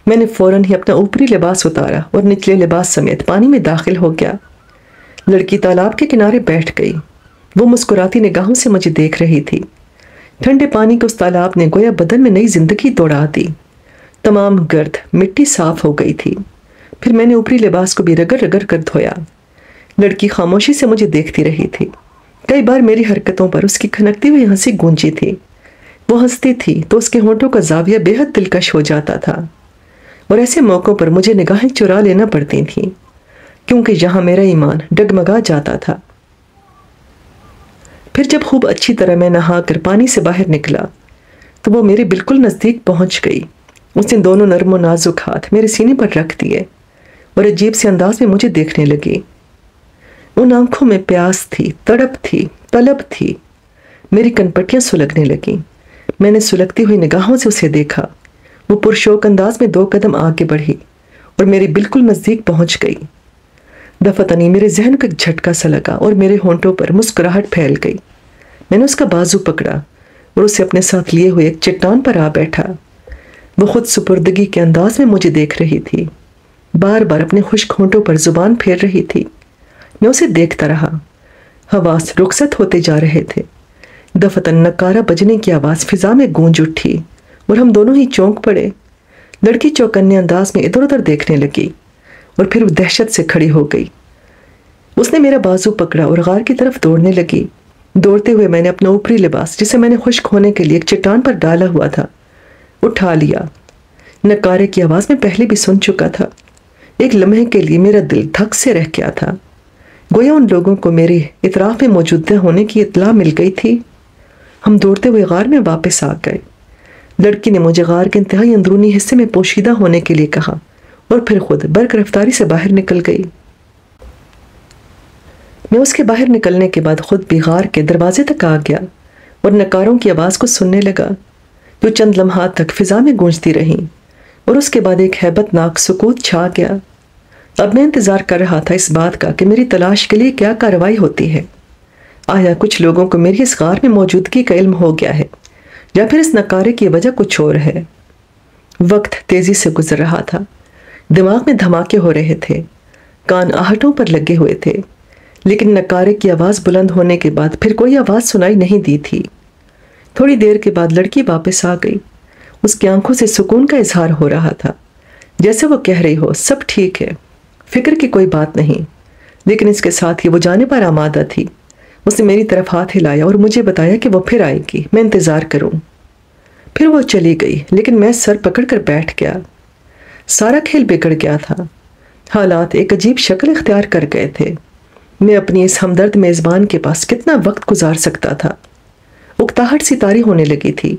میں نے فوراً ہی اپنا اوپری لباس اتارا اور نچلے لباس سمیت پانی میں داخل ہو گیا۔ لڑکی تالاب کے کنارے بیٹھ گئی۔ وہ مسکراتی نگاہوں سے مجھے دیکھ رہی تھی۔ ٹھنڈے پانی کے اس تالاب نے گویا بدن میں نئی زندگی دوڑا دی۔ تمام گرد مٹی صاف ہو گئی تھی۔ پھر میں نے اوپری لباس کو بھی رگڑ رگڑ کر دھویا۔ لڑکی خاموشی سے مجھے دیکھتی رہی تھی۔ کئی بار میری حرکتوں پر اس کی کھنکتی ہوئی ہنسی گونجی تھی۔ وہ ہنستی تھی تو اس کے ہونٹوں کا زاویہ بے حد دلکش ہو جاتا تھا، اور ایسے موقعوں پر مجھے نگاہیں چرا لینا پڑتی تھیں کیونکہ یہاں میرا ایمان ڈگمگا جاتا تھا۔ پھر جب خوب اچھی طرح میں نہا کر پانی سے باہر نکلا تو وہ میرے بالکل نزدیک پہنچ گئی۔ اس نے دونوں نرم و نازک ہاتھ میرے سینے پر رکھ دیے اور عجیب سے انداز میں مجھے دیکھنے لگی۔ ان آنکھوں میں پیاس تھی، تڑپ تھی، طلب تھی۔ میری کنپٹیاں سلگنے لگیں۔ میں نے سلگتی ہوئی نگاہوں سے اسے دیکھا۔ وہ پرشوق انداز میں 2 قدم آگے بڑھی اور میرے بالکل نزدیک پہنچ گئی۔ دفتنی میرے ذہن کو ایک جھٹکا سا لگا اور میرے ہونٹوں پر مسکراہٹ پھیل گئی۔ میں نے اس کا بازو پکڑا اور اسے اپنے ساتھ لیے ہوئے ایک چٹان پر آ بیٹھا۔ وہ خود سپردگی کے انداز میں مجھے دیکھ رہی تھی، بار بار اپنے خشک ہونٹوں پر زبان پھیر رہی تھی۔ میں اسے دیکھتا رہا۔ حواس رخصت ہوتے جا رہے تھے۔ دفتن نکارہ بجنے کی آواز فضا میں گونج اٹھی اور ہم دونوں ہی چونک پڑے۔ لڑکی چوکنے انداز میں ادھر ادھر دیکھنے لگی اور پھر وہ دہشت سے کھڑی ہو گئی۔ اس نے میرا بازو پکڑا اور غار کی طرف دوڑنے لگی۔ دوڑتے ہوئے میں نے اپنا اوپری لباس، جسے میں نے خشک ہونے کے لیے ایک چٹان پر ڈالا ہوا تھا، اٹھا لیا۔ نکارے کی آواز میں پہلے بھی سن چکا تھا۔ ایک لمحے کے لیے میرا دل دھک سے رہ گیا تھا، گویا ان لوگوں کو میرے اطراف میں موجودہ ہونے کی اطلاع مل گئی تھی۔ ہم دوڑتے ہوئے غار میں واپس آ گئے۔ لڑکی نے مجھے غار کے انتہائی اندرونی حصے میں پوشیدہ ہونے کے لیے کہا اور پھر خود برق رفتاری سے باہر نکل گئی۔ میں اس کے باہر نکلنے کے بعد خود بھی غار کے دروازے تک آ گیا اور نکاروں کی آواز کو سننے لگا جو چند لمحات تک فضا میں گونجتی رہیں، اور اس کے بعد ایک ہیبت ناک سکوت چھا گیا۔ اب میں انتظار کر رہا تھا اس بات کا کہ میری تلاش کے لیے کیا کارروائی ہوتی ہے۔ آیا کچھ لوگوں کو میری اس غار میں موجودگی کا علم ہو گیا ہے، یا پھر اس نکارے کی وجہ کچھ اور ہے؟ وقت تیزی سے گزر رہا تھا۔ دماغ میں دھماکے ہو رہے تھے، کان آہٹوں پر لگے ہوئے تھے، لیکن نکارے کی آواز بلند ہونے کے بعد پھر کوئی آواز سنائی نہیں دی تھی۔ تھوڑی دیر کے بعد لڑکی واپس آ گئی۔ اس کی آنکھوں سے سکون کا اظہار ہو رہا تھا، جیسے وہ کہہ رہی ہو سب ٹھیک ہے، فکر کی کوئی بات نہیں، لیکن اس کے ساتھ ہی وہ جانے پر آمادہ تھی۔ اس نے میری طرف ہاتھ ہلایا اور مجھے بتایا کہ وہ پھر آئے گی، میں انتظار کروں۔ پھر وہ چلی گئی، لیکن میں سر پکڑ کر بیٹھ گیا۔ سارا کھیل بگڑ گیا تھا۔ حالات ایک عجیب شکل اختیار کر گئے تھے۔ میں اپنی اس ہمدرد میزبان کے پاس کتنا وقت گزار سکتا تھا؟ اکتاہٹ سی طاری ہونے لگی تھی،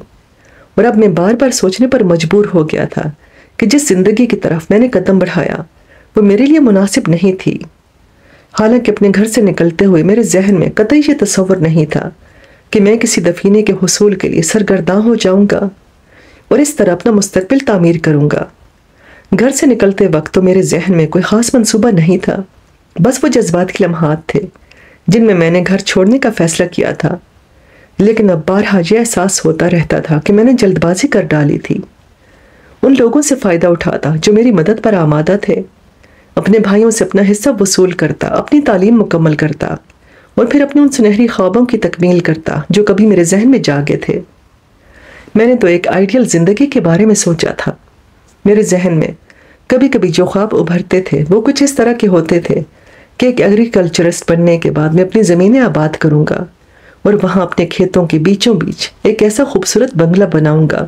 اور اب میں بار بار سوچنے پر مجبور ہو گیا تھا کہ جس زندگی کی طرف میں نے قدم بڑھایا وہ میرے لیے مناسب نہیں تھی۔ حالانکہ اپنے گھر سے نکلتے ہوئے میرے ذہن میں قطعی یہ تصور نہیں تھا کہ میں کسی دفینے کے حصول کے لیے سرگرداں ہو جاؤں گا اور اس طرح اپنا مستقبل تعمیر کروں گا۔ گھر سے نکلتے وقت تو میرے ذہن میں کوئی خاص منصوبہ نہیں تھا، بس وہ جذبات کے لمحات تھے جن میں نے گھر چھوڑنے کا فیصلہ کیا تھا۔ لیکن اب بارہا یہ احساس ہوتا رہتا تھا کہ میں نے جلد بازی کر ڈالی تھی۔ ان لوگوں سے فائدہ اٹھاتا جو میری مدد پر آمادہ تھے، اپنے بھائیوں سے اپنا حصہ وصول کرتا، اپنی تعلیم مکمل کرتا، اور پھر اپنے ان سنہری خوابوں کی تکمیل کرتا جو کبھی میرے ذہن میں جاگے تھے۔ میں نے تو ایک آئیڈیل زندگی کے بارے میں سوچا تھا۔ میرے ذہن میں کبھی کبھی جو خواب ابھرتے تھے وہ کچھ اس طرح کے ہوتے تھے کہ ایک ایگریکلچرسٹ بننے کے بعد میں اپنی زمینیں آباد کروں گا اور وہاں اپنے کھیتوں کے بیچوں بیچ ایک ایسا خوبصورت بنگلہ بناؤں گا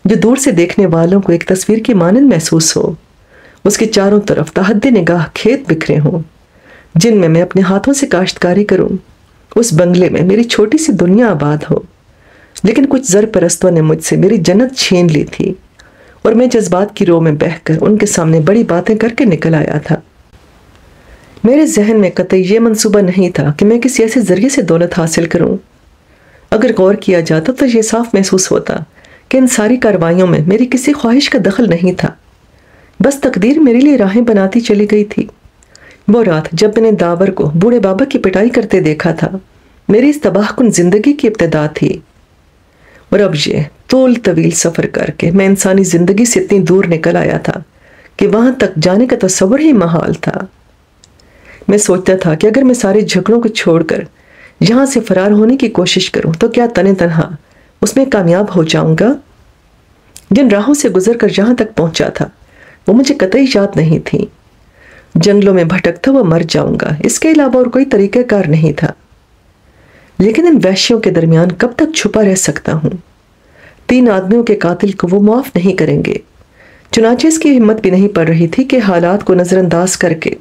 جو دور سے دیکھنے والوں کو ایک تصویر کی مانند محسوس ہو۔ اس کے چاروں طرف تحد نگاہ کھیت بکھرے ہوں جن میں اپنے ہاتھوں سے کاشتکاری کروں۔ اس بنگلے میں میری چھوٹی سی دنیا آباد ہو، لیکن کچھ زر پرستوں نے مجھ سے میری جنت چھین لی تھی اور میں جذبات کی رو میں بہہ کر ان کے سامنے بڑی باتیں کر کے نکل آیا تھا۔ میرے ذہن میں قطعی یہ منصوبہ نہیں تھا کہ میں کسی ایسے ذریعے سے دولت حاصل کروں۔ اگر غور کیا جاتا تو یہ صاف محسوس ہوتا کہ ان ساری کاروائیوں میں میری کسی خواہش کا دخل نہیں تھا، بس تقدیر میرے لیے راہیں بناتی چلی گئی تھی۔ وہ رات جب میں نے داور کو بوڑھے بابا کی پٹائی کرتے دیکھا تھا، میری اس تباہ کن زندگی کی ابتدا تھی، اور اب یہ طول طویل سفر کر کے میں انسانی زندگی سے اتنی دور نکل آیا تھا کہ وہاں تک جانے کا تصور ہی محال تھا۔ میں سوچتا تھا کہ اگر میں سارے جھگڑوں کو چھوڑ کر یہاں سے فرار ہونے کی کوشش کروں تو کیا تنے تنہا اس میں کامیاب ہو جاؤں گا؟ جن راہوں سے گزر کر یہاں تک پہنچا تھا وہ مجھے قطعی یاد نہیں تھی۔ جنگلوں میں بھٹکتا ہوا مر جاؤں گا، اس کے علاوہ اور کوئی طریقہ کار نہیں تھا۔ لیکن ان وحشیوں کے درمیان کب تک چھپا رہ سکتا ہوں؟ 3 آدمیوں کے قاتل کو وہ معاف نہیں کریں گے۔ چنانچہ اس کی ہمت بھی نہیں پڑ رہی تھی کہ حالات کو نظر انداز کر کے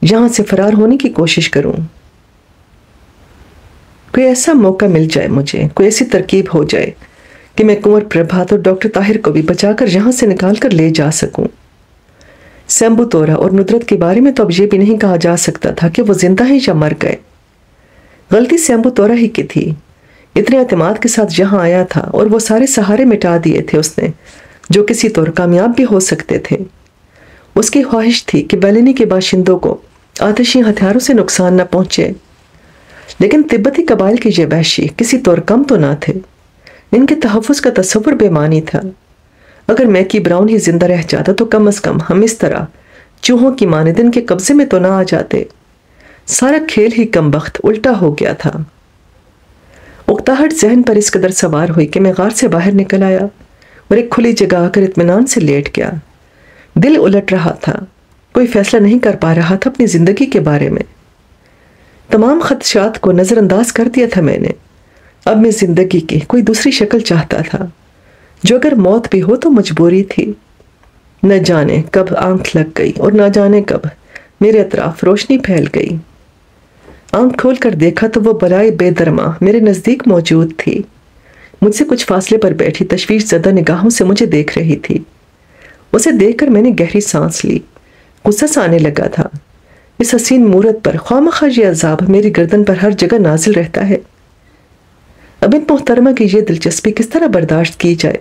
یہاں سے فرار ہونے کی کوشش کروں۔ کوئی ایسا موقع مل جائے مجھے، کوئی ایسی ترکیب ہو جائے کہ میں کنور پربھات اور ڈاکٹر طاہر کو بھی بچا کر یہاں سے نکال کر لے جا سکوں۔ سیمبو تورا اور ندرت کے بارے میں تو اب یہ بھی نہیں کہا جا سکتا تھا کہ وہ زندہ ہیں یا مر گئے۔ غلطی سیمبو تورا ہی کی تھی، اتنے اعتماد کے ساتھ یہاں آیا تھا اور وہ سارے سہارے مٹا دیے تھے اس نے جو کسی طور کامیاب بھی ہو سکتے تھے۔ اس کی خواہش تھی کہ بیلنی کے باشندوں کو آتشی ہتھیاروں سے نقصان نہ پہنچے، لیکن تبتی قبائل کے یہ وحشی کسی طور کم تو نہ تھے۔ ان کے تحفظ کا تصور بے معنی تھا۔ اگر میکی براؤن ہی زندہ رہ جاتا تو کم از کم ہم اس طرح چوہوں کی مانند ان کے قبضے میں تو نہ آ جاتے۔ سارا کھیل ہی کم بخت الٹا ہو گیا تھا۔ اکتاہٹ ذہن پر اس قدر سوار ہوئی کہ میں غار سے باہر نکل آیا اور ایک کھلی جگہ آ کر اطمینان سے لیٹ گیا۔ دل الٹ رہا تھا، کوئی فیصلہ نہیں کر پا رہا تھا اپنی زندگی کے بارے میں۔ تمام خدشات کو نظر انداز کر دیا تھا میں نے۔ اب میں زندگی کی کوئی دوسری شکل چاہتا تھا، جو اگر موت بھی ہو تو مجبوری تھی۔ نہ جانے کب آنکھ لگ گئی اور نہ جانے کب میرے اطراف روشنی پھیل گئی۔ آنکھ کھول کر دیکھا تو وہ بلائے بے درما میرے نزدیک موجود تھی۔ مجھ سے کچھ فاصلے پر بیٹھی تشویش زدہ نگاہوں سے مجھے دیکھ رہی تھی۔ اسے دیکھ کر میں نے گہری سانس لی، غصہ سا آنے لگا تھا۔ اس حسین مورت پر خواہ یہ عذاب میری گردن پر ہر جگہ نازل رہتا ہے۔ اب ان محترمہ کی یہ دلچسپی کس طرح برداشت کی جائے؟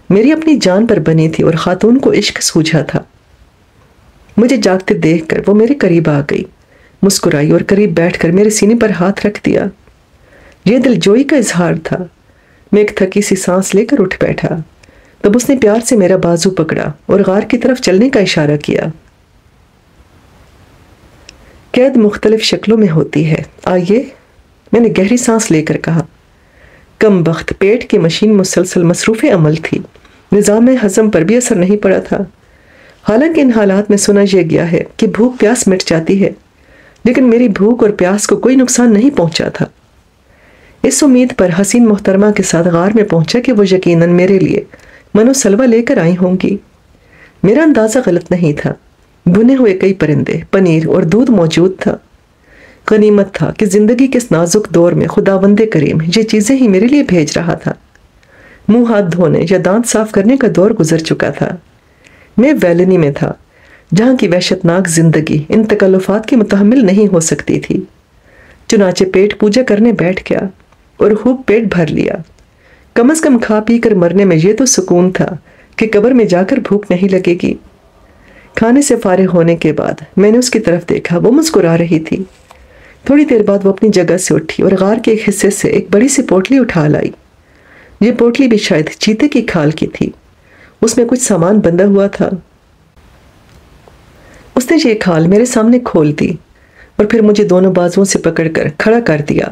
میری اپنی جان پر بنی تھی اور خاتون کو عشق سوجھا تھا۔ مجھے جاگتے دیکھ کر وہ میرے قریب آ گئی، مسکرائی اور قریب بیٹھ کر میرے سینے پر ہاتھ رکھ دیا۔ یہ دل جوئی کا اظہار تھا۔ میں ایک تھکی سی سانس لے کر اٹھ بیٹھا، تب اس نے پیار سے میرا بازو پکڑا اور غار کی طرف چلنے کا اشارہ کیا۔ قید مختلف شکلوں میں ہوتی ہے، آئیے، میں نے گہری سانس لے کر کہا۔ کم بخت پیٹ کی مشین مسلسل مصروف عمل تھی، نظام ہضم پر بھی اثر نہیں پڑا تھا۔ حالانکہ ان حالات میں سنا یہ گیا ہے کہ بھوک پیاس مٹ جاتی ہے، لیکن میری بھوک اور پیاس کو کوئی نقصان نہیں پہنچا تھا۔ اس امید پر حسین محترمہ کے ساتھ غار میں پہنچا کہ وہ یقیناً میرے لیے منو سلوہ لے کر آئی ہوں گی۔ میرا اندازہ غلط نہیں تھا، بنے ہوئے کئی پرندے، پنیر اور دودھ موجود تھا۔ غنیمت تھا کہ زندگی کے اس نازک دور میں خداوند کریم یہ چیزیں ہی میرے لیے بھیج رہا تھا۔ منہ ہاتھ دھونے یا دانت صاف کرنے کا دور گزر چکا تھا۔ میں ویلنی میں تھا، جہاں کی وحشتناک زندگی ان تکلفات کی متحمل نہیں ہو سکتی تھی۔ چنانچہ پیٹ پوجا کرنے بیٹھ گیا اور خوب پیٹ بھر لیا۔ کم از کم کھا پی کر مرنے میں یہ تو سکون تھا کہ قبر میں جا کر بھوک نہیں لگے گی۔ کھانے سے فارغ ہونے کے بعد میں نے اس کی طرف دیکھا، وہ مسکرا رہی تھی۔ تھوڑی دیر بعد وہ اپنی جگہ سے اٹھی اور غار کے ایک حصے سے ایک بڑی سی پوٹلی اٹھا لائی۔ یہ پوٹلی بھی شاید چیتے کی کھال کی تھی، اس میں کچھ سامان بندھا ہوا تھا۔ اس نے یہ کھال میرے سامنے کھول دی اور پھر مجھے دونوں بازوؤں سے پکڑ کر کھڑا کر دیا۔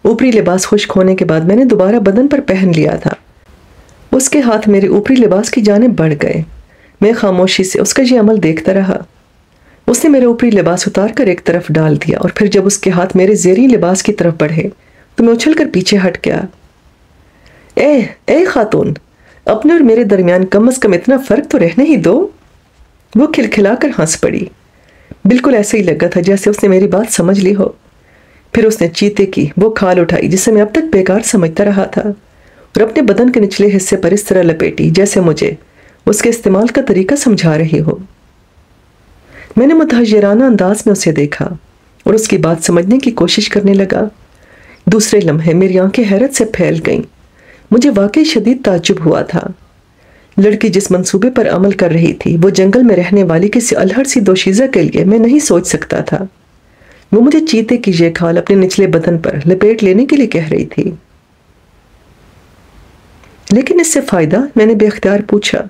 اوپری لباس خشک ہونے کے بعد میں نے دوبارہ بدن پر پہن لیا تھا۔ اس کے ہاتھ میرے اوپری لباس کی جانب بڑھ گئے۔ میں خاموشی سے اس کا یہ عمل دیکھتا رہا۔ اس نے میرے اوپری لباس اتار کر ایک طرف ڈال دیا اور پھر جب اس کے ہاتھ میرے زیریں لباس کی طرف بڑھے تو میں اچھل کر پیچھے ہٹ گیا۔ اے خاتون، اپنے اور میرے درمیان کم از کم اتنا فرق تو رہنے ہی دو۔ وہ کھلکھلا کر ہنس پڑی۔ بالکل ایسے ہی لگا تھا جیسے اس نے میری بات سمجھ لی ہو۔ پھر اس نے چیتے کی وہ کھال اٹھائی جسے میں اب تک بیکار سمجھتا رہا تھا، اور اپنے بدن کے نچلے حصے پر اس طرح لپیٹی جیسے مجھے اس کے استعمال کا طریقہ سمجھا رہی ہو۔ میں نے متحجرانہ انداز میں اسے دیکھا اور اس کی بات سمجھنے کی کوشش کرنے لگا۔ دوسرے لمحے میری آنکھیں حیرت سے پھیل گئیں۔ مجھے واقعی شدید تعجب ہوا تھا۔ لڑکی جس منصوبے پر عمل کر رہی تھی وہ جنگل میں رہنے والی کسی الہڑ سی دوشیزہ کے لیے میں نہیں سوچ سکتا تھا۔ وہ مجھے چیتے کی یہ کھال اپنے نچلے بدن پر لپیٹ لینے کے لیے کہہ رہی تھی۔ لیکن اس سے فائدہ؟ میں نے بے اختیار پوچھا۔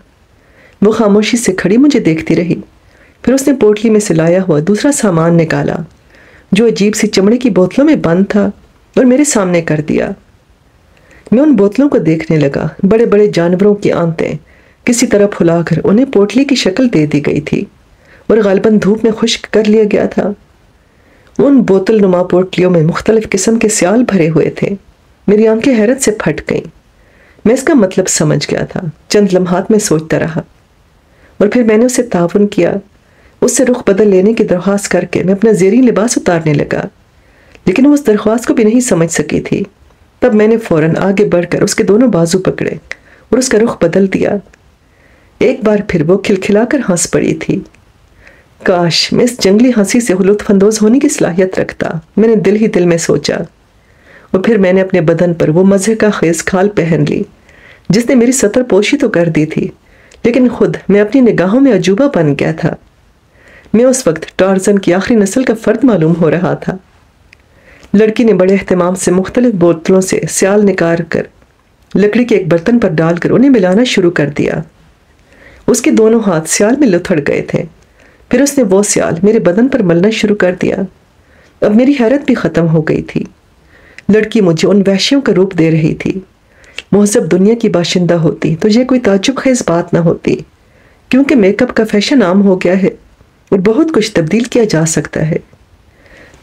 وہ خاموشی سے کھڑی مجھے دیکھتی رہی۔ پھر اس نے پوٹلی میں سے لایا ہوا دوسرا سامان نکالا جو عجیب سی چمڑے کی بوتلوں میں بند تھا اور میرے سامنے کر دیا۔ میں ان بوتلوں کو دیکھنے لگا۔ بڑے بڑے جانوروں کی آنتیں کسی طرح پھلا کر انہیں پوٹلی کی شکل دے دی گئی تھی اور غالباً دھوپ میں خشک کر لیا گیا تھا۔ ان بوتل نما پوٹلیوں میں مختلف قسم کے سیال بھرے ہوئے تھے۔ میری آنکھیں حیرت سے پھٹ گئیں۔ میں اس کا مطلب سمجھ گیا تھا۔ چند لمحات میں سوچتا رہا اور پھر میں نے اسے تعاون کیا۔ اس سے رخ بدل لینے کی درخواست کر کے میں اپنا زیریں لباس اتارنے لگا، لیکن وہ اس درخواست کو بھی نہیں سمجھ سکی تھی۔ تب میں نے فوراً آگے بڑھ کر اس کے دونوں بازو پکڑے اور اس کا رخ بدل دیا۔ ایک بار پھر وہ کھلکھلا کر ہنس پڑی تھی۔ کاش میں اس جنگلی ہنسی سے لطف اندوز ہونے کی صلاحیت رکھتا، میں نے دل ہی دل میں سوچا۔ اور پھر میں نے اپنے بدن پر وہ مزے کا خیز کھال پہن لی جس نے میری ستر پوشی تو کر دی تھی، لیکن خود میں اپنی نگاہوں میں عجوبہ بن گیا تھا۔ میں اس وقت ٹارزن کی آخری نسل کا فرد معلوم ہو رہا تھا۔ لڑکی نے بڑے اہتمام سے مختلف بوتلوں سے سیال نکال کر لکڑی کے ایک برتن پر ڈال کر انہیں ملانا شروع کر دیا۔ اس کے دونوں ہاتھ سیال میں لتھڑ گئے تھے۔ پھر اس نے وہ سیال میرے بدن پر ملنا شروع کر دیا۔ اب میری حیرت بھی ختم ہو گئی تھی۔ لڑکی مجھے ان وحشیوں کا روپ دے رہی تھی۔ مہذب دنیا کی باشندہ ہوتی تو یہ کوئی تعجب خیز بات نہ ہوتی، کیونکہ میک اپ کا فیشن عام ہو گیا ہے اور بہت کچھ تبدیل کیا جا سکتا ہے۔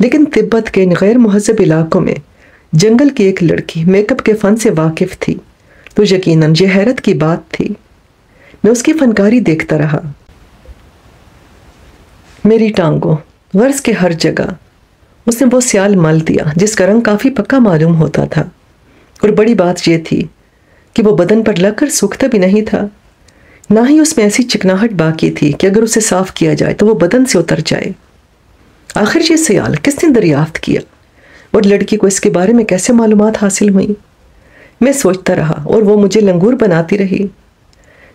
لیکن تبت کے ان غیر مہذب علاقوں میں جنگل کی ایک لڑکی میک اپ کے فن سے واقف تھی تو یقیناً یہ حیرت کی بات تھی۔ میں اس کی فنکاری دیکھتا رہا۔ میری ٹانگوں، غرض کے ہر جگہ اس نے وہ سیال مل دیا جس کا رنگ کافی پکا معلوم ہوتا تھا، اور بڑی بات یہ تھی کہ وہ بدن پر لگ کر سوکھتا بھی نہیں تھا، نہ ہی اس میں ایسی چکناہٹ باقی تھی کہ اگر اسے صاف کیا جائے تو وہ بدن سے اتر جائے۔ آخر یہ سیال کس نے دریافت کیا اور لڑکی کو اس کے بارے میں کیسے معلومات حاصل ہوئیں؟ میں سوچتا رہا اور وہ مجھے لنگور بناتی رہی۔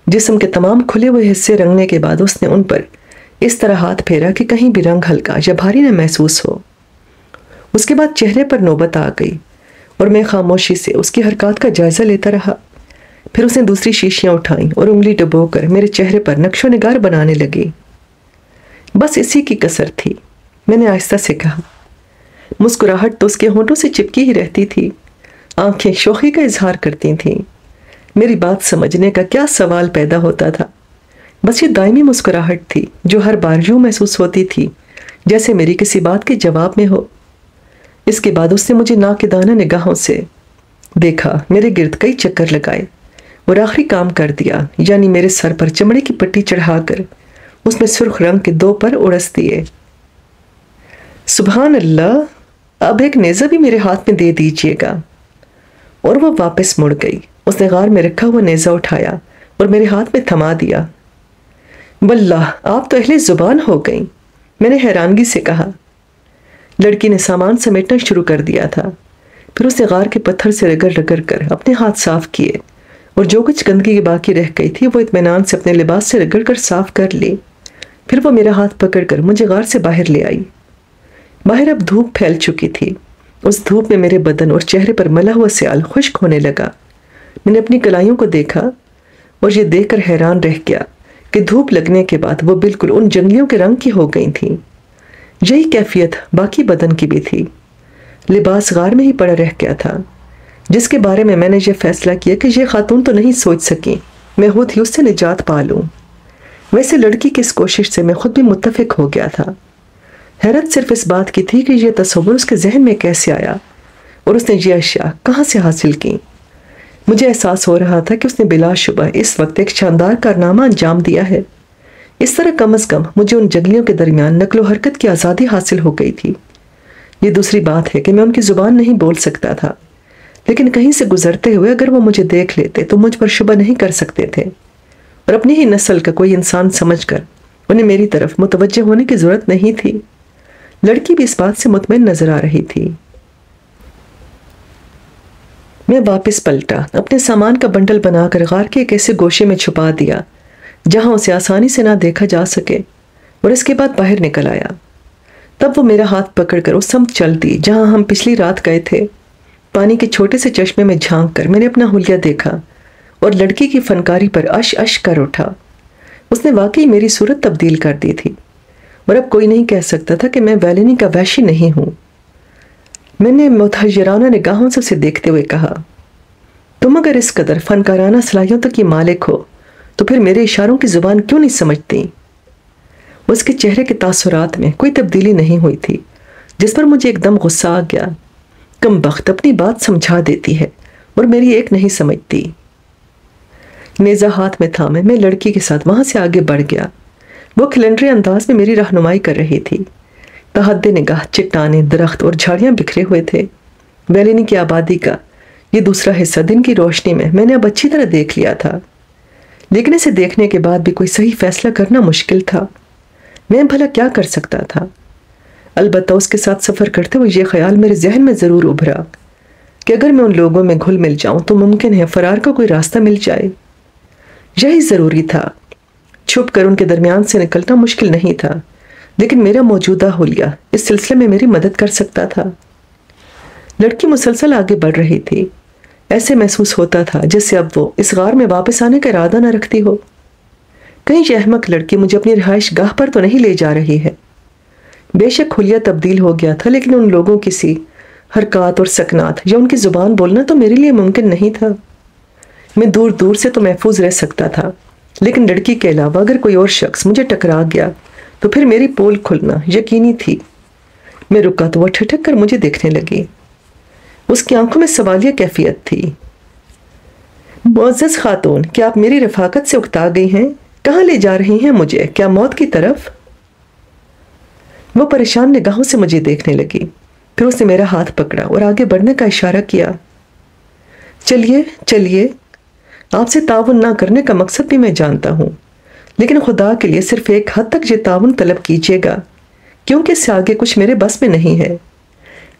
جسم کے تمام کھلے ہوئے حصے رنگنے کے بعد اس نے ان پر اس طرح ہاتھ پھیرا کہ کہیں بھی رنگ ہلکا یا بھاری نہ محسوس ہو۔ اس کے بعد چہرے پر نوبت آ گئی اور میں خاموشی سے اس کی حرکات کا جائزہ لیتا رہا۔ پھر اس نے دوسری شیشیاں اٹھائیں اور انگلی ڈبو کر میرے چہرے پر نقش و نگار بنانے لگی۔ بس اسی کی کسر تھی، میں نے آہستہ سے کہا۔ مسکراہٹ تو اس کے ہونٹوں سے چپکی ہی رہتی تھی، آنکھیں شوخی کا اظہار کرتی تھیں۔ میری بات سمجھنے کا کیا سوال پیدا ہوتا تھا؟ بس یہ دائمی مسکراہٹ تھی جو ہر بار یوں محسوس ہوتی تھی جیسے میری کسی بات کے جواب میں ہو۔ اس کے بعد اس نے مجھے ناقدانہ نگاہوں سے دیکھا، میرے گرد کئی چکر لگائے اور آخری کام کر دیا، یعنی میرے سر پر چمڑے کی پٹی چڑھا کر اس میں سرخ رنگ کے 2 پر اڑس دیے۔ سبحان اللہ، اب ایک نیزہ بھی میرے ہاتھ میں دے دیجئے گا۔ اور وہ واپس مڑ گئی۔ اس نے غار میں رکھا ہوا نیزہ اٹھایا اور میرے ہاتھ میں تھما دیا۔ واللہ، آپ تو اہل زبان ہو گئیں، میں نے حیرانگی سے کہا۔ لڑکی نے سامان سمیٹنا شروع کر دیا تھا۔ پھر اس نے غار کے پتھر سے رگڑ رگڑ کر اپنے ہاتھ صاف کیے اور جو کچھ گندگی باقی رہ گئی تھی وہ اطمینان سے اپنے لباس سے رگڑ کر صاف کر لی۔ پھر وہ میرا ہاتھ پکڑ کر مجھے غار سے باہر لے آئی۔ باہر اب دھوپ پھیل چکی تھی۔ اس دھوپ میں میرے بدن اور چہرے پر ملا ہوا سیال خشک ہونے لگا۔ میں نے اپنی کلائیوں کو دیکھا اور یہ دیکھ کر حیران رہ گیا کہ دھوپ لگنے کے بعد وہ بالکل ان جنگلیوں کے رنگ کی ہو گئی تھیں۔ یہی کیفیت باقی بدن کی بھی تھی۔ لباس غار میں ہی پڑا رہ گیا تھا، جس کے بارے میں نے یہ فیصلہ کیا کہ یہ خاتون تو نہیں سوچ سکی میں خود ہی اس سے نجات پا لوں۔ ویسے لڑکی کی اس کوشش سے میں خود بھی متفق ہو گیا تھا۔ حیرت صرف اس بات کی تھی کہ یہ تصور اس کے ذہن میں کیسے آیا اور اس نے یہ اشیاء کہاں سے حاصل کی؟ مجھے احساس ہو رہا تھا کہ اس نے بلا شبہ اس وقت ایک شاندار کارنامہ انجام دیا ہے۔ اس طرح کم از کم مجھے ان جگلیوں کے درمیان نقل و حرکت کی آزادی حاصل ہو گئی تھی۔ یہ دوسری بات ہے کہ میں ان کی زبان نہیں بول سکتا تھا، لیکن کہیں سے گزرتے ہوئے اگر وہ مجھے دیکھ لیتے تو مجھ پر شبہ نہیں کر سکتے تھے، اور اپنی ہی نسل کا کوئی انسان سمجھ کر انہیں میری طرف متوجہ ہونے کی ضرورت نہیں تھی۔ لڑکی بھی اس بات سے مطمئن نظر آ رہی تھی۔ میں واپس پلٹا، اپنے سامان کا بنڈل بنا کر غار کے ایک ایسے گوشے میں چھپا دیا جہاں اسے آسانی سے نہ دیکھا جا سکے، اور اس کے بعد باہر نکل آیا۔ تب وہ میرا ہاتھ پکڑ کر اس سمت چل دی جہاں ہم پچھلی رات گئے تھے۔ پانی کے چھوٹے سے چشمے میں جھانک کر میں نے اپنا حلیہ دیکھا اور لڑکی کی فنکاری پر اش اش کر اٹھا۔ اس نے واقعی میری صورت تبدیل کر دی تھی، اور اب کوئی نہیں کہہ سکتا تھا کہ میں ویلینی کا وحشی نہیں ہوں۔ میں نے متحجرانہ نگاہوں سے اسے دیکھتے ہوئے کہا، تم اگر اس قدر فنکارانہ صلاحیتوں کی مالک ہو تو پھر میرے اشاروں کی زبان کیوں نہیں سمجھتی؟ اس کے چہرے کے تاثرات میں کوئی تبدیلی نہیں ہوئی تھی، جس پر مجھے ایک دم غصہ آ گیا۔ کم بخت اپنی بات سمجھا دیتی ہے اور میری ایک نہیں سمجھتی۔ نیزہ ہاتھ میں تھامے میں لڑکی کے ساتھ وہاں سے آگے بڑھ گیا۔ وہ کیلنڈری انداز میں میری رہنمائی کر رہی تھی۔ تحت نگاہ چٹانیں، درخت اور جھاڑیاں بکھرے ہوئے تھے۔ ویلینی کی آبادی کا یہ دوسرا حصہ دن کی روشنی میں نے اب اچھی طرح دیکھ لیا تھا، لیکن اسے دیکھنے کے بعد بھی کوئی صحیح فیصلہ کرنا مشکل تھا۔ میں بھلا کیا کر سکتا تھا؟ البتہ اس کے ساتھ سفر کرتے ہوئے یہ خیال میرے ذہن میں ضرور ابھرا کہ اگر میں ان لوگوں میں گھل مل جاؤں تو ممکن ہے فرار کا کوئی راستہ مل جائے۔ یہی ضروری تھا۔ چھپ کر ان کے درمیان سے نکلنا مشکل نہیں تھا، لیکن میرا موجودہ حلیہ اس سلسلے میں میری مدد کر سکتا تھا۔ لڑکی مسلسل آگے بڑھ رہی تھی۔ ایسے محسوس ہوتا تھا جیسے اب وہ اس غار میں واپس آنے کا ارادہ نہ رکھتی ہو۔ کہیں یہ احمق لڑکی مجھے اپنی رہائش گاہ پر تو نہیں لے جا رہی ہے؟ بے شک حلیہ تبدیل ہو گیا تھا، لیکن ان لوگوں کی سی حرکات اور سکنات یا ان کی زبان بولنا تو میرے لیے ممکن نہیں تھا۔ میں دور دور سے تو محفوظ رہ سکتا تھا، لیکن لڑکی کے علاوہ اگر کوئی اور شخص مجھے ٹکرا گیا تو پھر میری پول کھلنا یقینی تھی۔ میں رکا تو وہ ٹھٹک کر مجھے دیکھنے لگی۔ اس کی آنکھوں میں سوالیہ کیفیت تھی۔ معزز خاتون، کیا آپ میری رفاقت سے اکتا گئی ہیں؟ کہاں لے جا رہی ہیں مجھے؟ کیا موت کی طرف؟ وہ پریشان نگاہوں سے مجھے دیکھنے لگی، پھر اس نے میرا ہاتھ پکڑا اور آگے بڑھنے کا اشارہ کیا۔ چلیے چلیے، آپ سے تعاون نہ کرنے کا مقصد بھی میں جانتا ہوں، لیکن خدا کے لیے صرف ایک حد تک یہ تعاون طلب کیجیے گا، کیونکہ اس سے آگے کچھ میرے بس میں نہیں ہے۔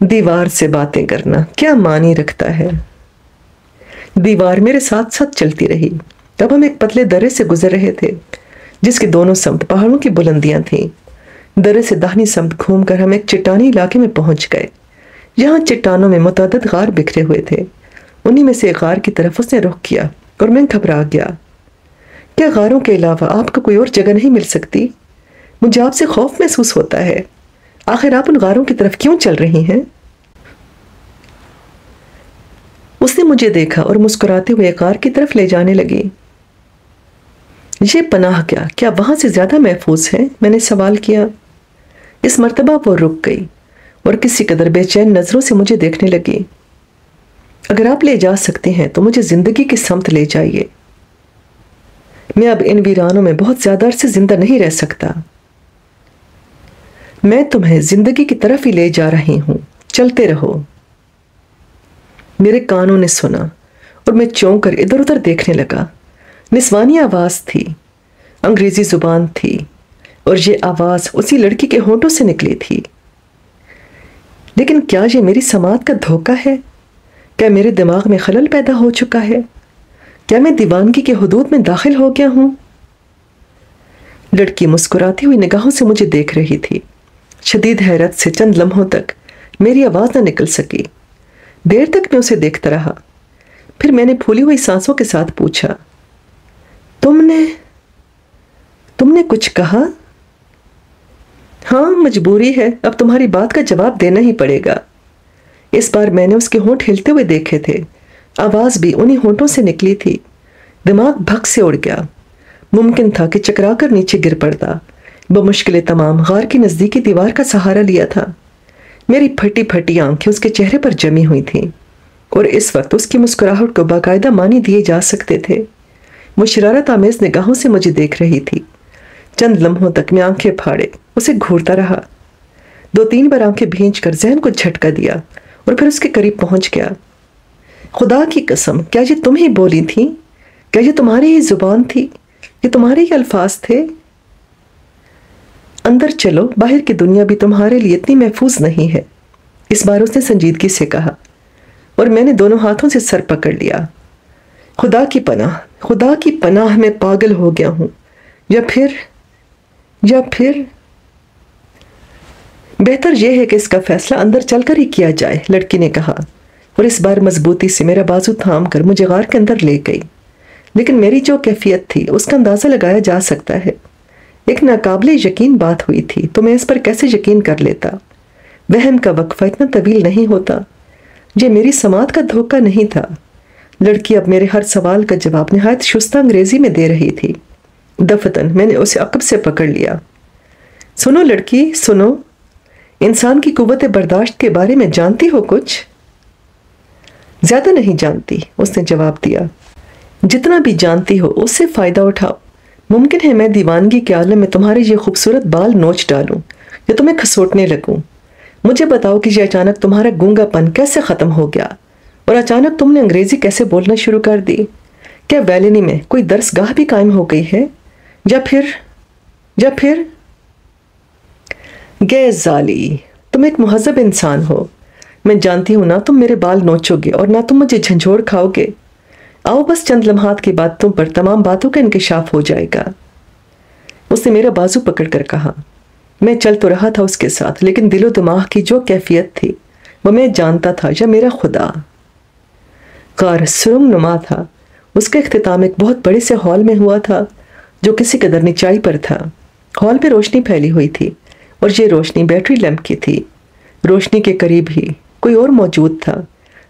دیوار سے باتیں کرنا کیا معنی رکھتا ہے؟ دیوار میرے ساتھ ساتھ چلتی رہی۔ تب ہم ایک پتلے درے سے گزر رہے تھے جس کے دونوں سمت پہاڑوں کی بلندیاں تھیں۔ درے سے داہنی سمت گھوم کر ہم ایک چٹانی علاقے میں پہنچ گئے۔ یہاں چٹانوں میں متعدد غار بکھرے ہوئے تھے۔ انہی میں سے ایک غار کی طرف اس نے رخ کیا اور میں گھبرا گیا۔ کیا غاروں کے علاوہ آپ کو کوئی اور جگہ نہیں مل سکتی؟ مجھے آپ سے خوف محسوس ہوتا ہے۔ آخر آپ ان غاروں کی طرف کیوں چل رہی ہیں؟ اس نے مجھے دیکھا اور مسکراتے ہوئے غار کی طرف لے جانے لگی۔ یہ پناہ کیا وہاں سے زیادہ محفوظ ہے؟ میں نے سوال کیا۔ اس مرتبہ وہ رک گئی اور کسی قدر بے چین نظروں سے مجھے دیکھنے لگی۔ اگر آپ لے جا سکتے ہیں تو مجھے زندگی کی سمت لے جائیے۔ میں اب ان ویرانوں میں بہت زیادہ عرصے زندہ نہیں رہ سکتا۔ میں تمہیں زندگی کی طرف ہی لے جا رہی ہوں، چلتے رہو۔ میرے کانوں نے سنا اور میں چونک کر ادھر ادھر دیکھنے لگا۔ نسوانی آواز تھی، انگریزی زبان تھی، اور یہ آواز اسی لڑکی کے ہونٹوں سے نکلی تھی۔ لیکن کیا یہ میری سماعت کا دھوکہ ہے؟ کیا میرے دماغ میں خلل پیدا ہو چکا ہے؟ کیا میں دیوانگی کے حدود میں داخل ہو گیا ہوں؟ لڑکی مسکراتی ہوئی نگاہوں سے مجھے دیکھ رہی تھی۔ شدید حیرت سے چند لمحوں تک میری آواز نہ نکل سکی۔ دیر تک میں اسے دیکھتا رہا، پھر میں نے پھولی ہوئی سانسوں کے ساتھ پوچھا، تم نے کچھ کہا؟ ہاں، مجبوری ہے، اب تمہاری بات کا جواب دینا ہی پڑے گا۔ اس بار میں نے اس کے ہونٹ ہلتے ہوئے دیکھے تھے، آواز بھی انہی ہونٹوں سے نکلی تھی۔ دماغ بھگ سے اڑ گیا۔ ممکن تھا کہ چکرا کر نیچے گر پڑتا۔ بمشکل تمام غار کی نزدیکی دیوار کا سہارا لیا تھا، میری پھٹی پھٹی آنکھیں اس کے چہرے پر جمی ہوئی تھیں اور اس وقت اس کی مسکراہٹ کو باقاعدہ معنی دیے جا سکتے تھے۔ وہ شرارت آمیز نگاہوں سے مجھے دیکھ رہی تھی۔ چند لمحوں تک میں آنکھیں پھاڑے اسے گھورتا رہا۔ 2-3 بار آنکھیں بھینچ کر ذہن کو جھٹکا دیا اور پھر اس کے قریب پہنچ گیا۔ خدا کی قسم، کیا یہ تم ہی بولی تھی؟ کیا یہ تمہاری ہی زبان تھی؟ یہ تمہارے ہی الفاظ تھے؟ اندر چلو، باہر کی دنیا بھی تمہارے لیے اتنی محفوظ نہیں ہے، اس بار اس نے سنجیدگی سے کہا، اور میں نے دونوں ہاتھوں سے سر پکڑ لیا۔ خدا کی پناہ میں پاگل ہو گیا ہوں، یا پھر بہتر یہ ہے کہ اس کا فیصلہ اندر چل کر ہی کیا جائے، لڑکی نے کہا، اور اس بار مضبوطی سے میرا بازو تھام کر مجھے غار کے اندر لے گئی۔ لیکن میری جو کیفیت تھی اس کا اندازہ لگایا جا سکتا ہے۔ ایک ناقابل یقین بات ہوئی تھی تو میں اس پر کیسے یقین کر لیتا؟ وہم کا وقفہ اتنا طویل نہیں ہوتا۔ یہ میری سماعت کا دھوکہ نہیں تھا۔ لڑکی اب میرے ہر سوال کا جواب نہایت شستہ انگریزی میں دے رہی تھی۔ دفتن میں نے اسے عقب سے پکڑ لیا۔ سنو لڑکی، سنو، انسان کی قوت برداشت کے بارے میں جانتی ہو کچھ؟ زیادہ نہیں جانتی، اس نے جواب دیا۔ جتنا بھی جانتی ہو اس سے فائدہ اٹھاؤ۔ ممکن ہے میں دیوانگی کے عالم میں تمہارے یہ خوبصورت بال نوچ ڈالوں یا تمہیں کھسوٹنے لگوں۔ مجھے بتاؤ کہ یہ اچانک تمہارا گونگا پن کیسے ختم ہو گیا اور اچانک تم نے انگریزی کیسے بولنا شروع کر دی؟ کیا ویلینی میں کوئی درس گاہ بھی قائم ہو گئی ہے؟ یا پھر غیظالی، تم ایک مہذب انسان ہو۔ میں جانتی ہوں نہ تم میرے بال نوچو گے اور نہ تم مجھے جھنجھوڑ کھاؤ گے۔ آؤ بس چند لمحات کی بات تم پر تمام باتوں کا انکشاف ہو جائے گا۔ اس نے میرا بازو پکڑ کر کہا۔ میں چل تو رہا تھا اس کے ساتھ، لیکن دل و دماغ کی جو کیفیت تھی وہ میں جانتا تھا یا میرا خدا۔ غار سرنگ نما تھا۔ اس کا اختتام ایک بہت بڑے سے ہال میں ہوا تھا جو کسی قدر نچائی پر تھا۔ ہال پہ روشنی پھیلی ہوئی تھی اور یہ روشنی بیٹری لیمپ کی تھی۔ روشنی کے قریب ہی کوئی اور موجود تھا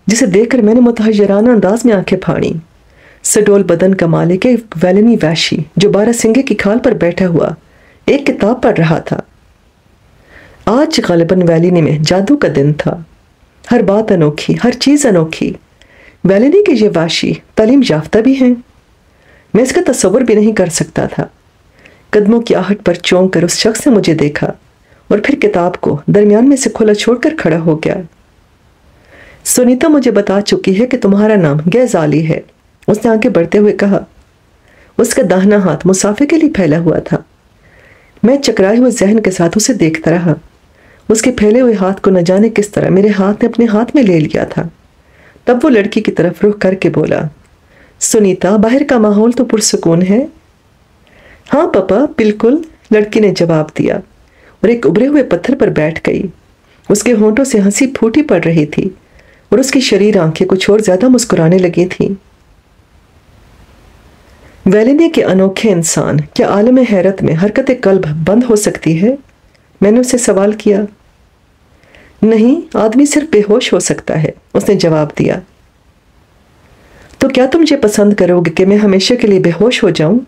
جسے دیکھ کر میں نے متحجرانہ انداز میں آنکھیں پھاڑیں۔ سڈول بدن کا مالک ایک ویلنی وحشی جو 12 سنگے کی کھال پر بیٹھا ہوا ایک کتاب پڑھ رہا تھا۔ آج غالباً ویلنی میں جادو کا دن تھا۔ ہر بات انوکھی، ہر چیز انوکھی۔ ویلنی کے یہ وحشی تعلیم یافتہ بھی ہیں؟ میں اس کا تصور بھی نہیں کر سکتا تھا۔ قدموں کی آہٹ پر چونک کر اس شخص نے مجھے دیکھا اور پھر کتاب کو درمیان میں سے کھلا چھوڑ کر کھڑا ہو گیا۔ سنیتا مجھے بتا چکی ہے کہ تمہارا نام غیظالی ہے، اس نے آگے بڑھتے ہوئے کہا۔ اس کا داہنا ہاتھ مسافے کے لیے پھیلا ہوا تھا۔ میں چکرائے ہوئے ذہن کے ساتھ اسے دیکھتا رہا۔ اس کے پھیلے ہوئے ہاتھ کو نہ جانے کس طرح میرے ہاتھ نے اپنے ہاتھ میں لے لیا تھا۔ تب وہ لڑکی کی طرف رخ کر کے بولا، سنیتا، باہر کا ماحول تو پرسکون ہے؟ ہاں پاپا، بالکل، لڑکی نے جواب دیا اور ایک ابھرے ہوئے پتھر پر بیٹھ گئی۔ اس کے ہونٹوں سے ہنسی پھوٹی پڑ رہی تھی اور اس کی شریر آنکھیں کچھ اور زیادہ مسکرانے لگی تھیں۔ ویلنی کے انوکھے انسان، کیا عالم حیرت میں حرکت قلب بند ہو سکتی ہے؟ میں نے اسے سوال کیا۔ نہیں، آدمی صرف بے ہوش ہو سکتا ہے، اس نے جواب دیا۔ تو کیا تم یہ پسند کرو گے کہ میں ہمیشہ کے لیے بے ہوش ہو جاؤں؟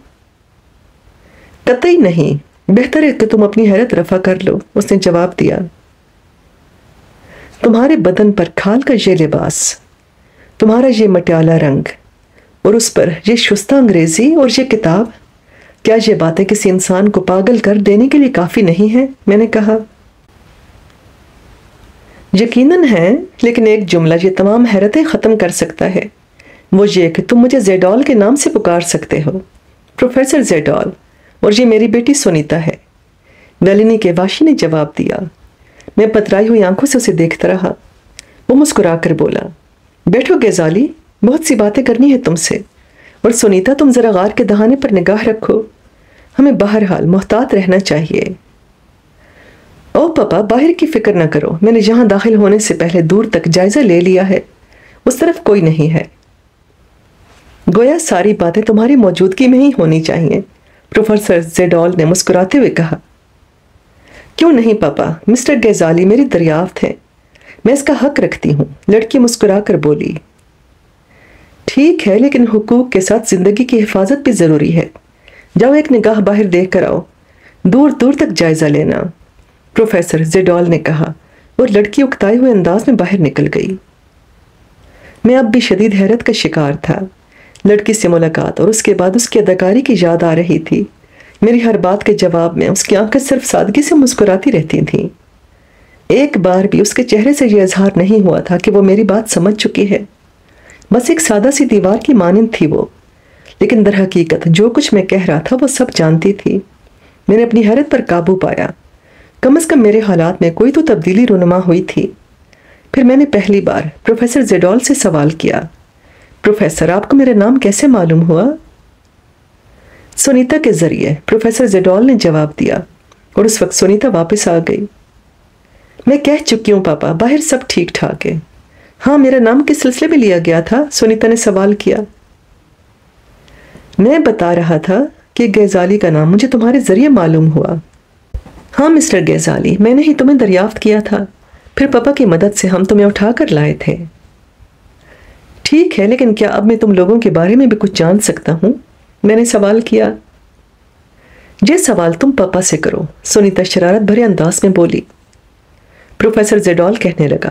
قطعی نہیں، بہتر ہے کہ تم اپنی حیرت رفع کر لو، اس نے جواب دیا۔ تمہارے بدن پر کھال کا یہ لباس، تمہارا یہ مٹیالہ رنگ اور اس پر یہ شستہ انگریزی اور یہ کتاب، کیا یہ باتیں کسی انسان کو پاگل کر دینے کے لیے کافی نہیں ہیں؟ میں نے کہا۔ یقیناً ہے، لیکن ایک جملہ یہ تمام حیرتیں ختم کر سکتا ہے، وہ یہ کہ تم مجھے زیڈال کے نام سے پکار سکتے ہو، پروفیسر زیڈال، اور یہ میری بیٹی سنیتا ہے، ویلنی کے واشی نے جواب دیا۔ میں پترائی ہوئی آنکھوں سے اسے دیکھتا رہا۔ وہ مسکرا کر بولا، بیٹھو غیظالی، بہت سی باتیں کرنی ہے تم سے، اور سنیتا تم ذرا غار کے دہانے پر نگاہ رکھو، ہمیں بہرحال محتاط رہنا چاہیے۔ او پاپا، باہر کی فکر نہ کرو، میں نے یہاں داخل ہونے سے پہلے دور تک جائزہ لے لیا ہے، اس طرف کوئی نہیں ہے۔ گویا ساری باتیں تمہاری موجودگی میں ہی ہونی چاہیے، پروفیسر زیڈال نے مسکراتے ہوئے کہا۔ کیوں نہیں پاپا، مسٹر غیظالی میری دریافت ہے، میں اس کا حق رکھتی ہوں، لڑکی مسکرا کر بولی۔ ٹھیک ہے، لیکن حقوق کے ساتھ زندگی کی حفاظت بھی ضروری ہے۔ جاؤ ایک نگاہ باہر دیکھ کر آؤ، دور دور تک جائزہ لینا، پروفیسر زیڈال نے کہا۔ اور لڑکی اکتائے ہوئے انداز میں باہر نکل گئی۔ میں اب بھی شدید حیرت کا شکار تھا۔ لڑکی سے ملاقات اور اس کے بعد اس کی اداکاری کی یاد آ رہی تھی۔ میری ہر بات کے جواب میں اس کی آنکھیں صرف سادگی سے مسکراتی رہتی تھیں۔ ایک بار بھی اس کے چہرے سے یہ اظہار نہیں ہوا تھا کہ وہ میری بات سمجھ چکی ہے۔ بس ایک سادہ سی دیوار کی مانند تھی وہ، لیکن در حقیقت جو کچھ میں کہہ رہا تھا وہ سب جانتی تھی۔ میں نے اپنی حیرت پر قابو پایا۔ کم از کم میرے حالات میں کوئی تو تبدیلی رونما ہوئی تھی۔ پھر میں نے پہلی بار پروفیسر زیڈال سے سوال کیا، پروفیسر آپ کو میرا نام کیسے معلوم ہوا؟ سونیتا کے ذریعے، پروفیسر زیڈال نے جواب دیا، اور اس وقت سونیتا واپس آ گئی۔ میں کہہ چکی ہوں پاپا، باہر سب ٹھیک ٹھاک ہے۔ ہاں، میرا نام کس سلسلے میں لیا گیا تھا؟ سونیتا نے سوال کیا۔ میں بتا رہا تھا کہ غزالی کا نام مجھے تمہارے ذریعے معلوم ہوا۔ ہاں مسٹر غزالی، میں نے ہی تمہیں دریافت کیا تھا، پھر پاپا کی مدد سے ہم تمہیں اٹھا کر لائے تھے۔ ٹھیک ہے، لیکن کیا اب میں تم لوگوں کے بارے میں بھی کچھ جان سکتا ہوں؟ میں نے سوال کیا۔ یہ سوال تم پاپا سے کرو، سونیتا شرارت بھرے انداز میں بولی۔ پروفیسر زیڈال کہنے لگا،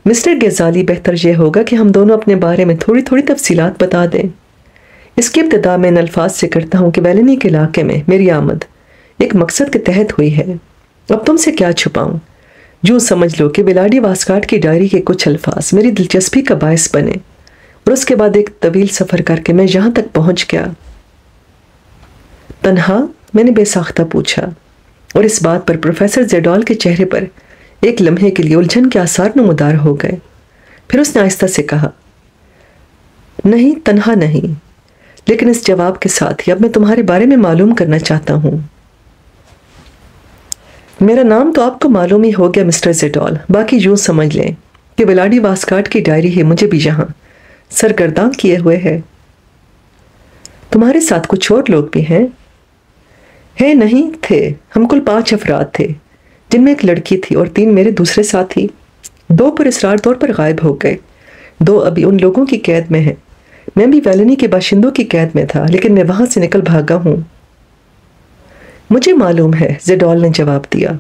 مسٹر غزالی، بہتر یہ ہوگا کہ ہم دونوں اپنے بارے میں تھوڑی تھوڑی تفصیلات بتا دیں۔ اس کی ابتدا میں ان الفاظ سے کرتا ہوں کہ ویلنی کے علاقے میں میری آمد ایک مقصد کے تحت ہوئی ہے۔ اب تم سے کیا چھپاؤں؟ جو سمجھ لو کہ ولاڈی واسکاٹ کی ڈائری کے کچھ الفاظ میری دلچسپی کا باعث بنے، اور اس کے بعد ایک طویل سفر کر کے میں یہاں تک پہنچ گیا۔ تنہا؟ میں نے بے ساختہ پوچھا، اور اس بات پر پروفیسر زیڈال کے چہرے پر ایک لمحے کے لیے الجھن کے آثار نمودار ہو گئے۔ پھر اس نے آہستہ سے کہا، نہیں، تنہا نہیں، لیکن اس جواب کے ساتھ ہی اب میں تمہارے بارے میں معلوم کرنا چاہتا ہوں۔ میرا نام تو آپ کو معلوم ہی ہو گیا مسٹر زیڈال، باقی یوں سمجھ لیں کہ ولاڈی واسکاٹ کی ڈائری ہے مجھے بھی یہاں سرگرداں کیے ہوئے ہے۔ تمہارے ساتھ کچھ اور لوگ بھی ہیں؟ نہیں تھے، ہم کل 5 افراد تھے، جن میں ایک لڑکی تھی اور 3 میرے دوسرے ساتھی۔ 2 پر اسرار طور پر غائب ہو گئے، 2 ابھی ان لوگوں کی قید میں ہیں۔ میں بھی ویلنی کے باشندوں کی قید میں تھا، لیکن میں وہاں سے نکل بھاگا ہوں۔ مجھے معلوم ہے، زیڈال نے جواب دیا۔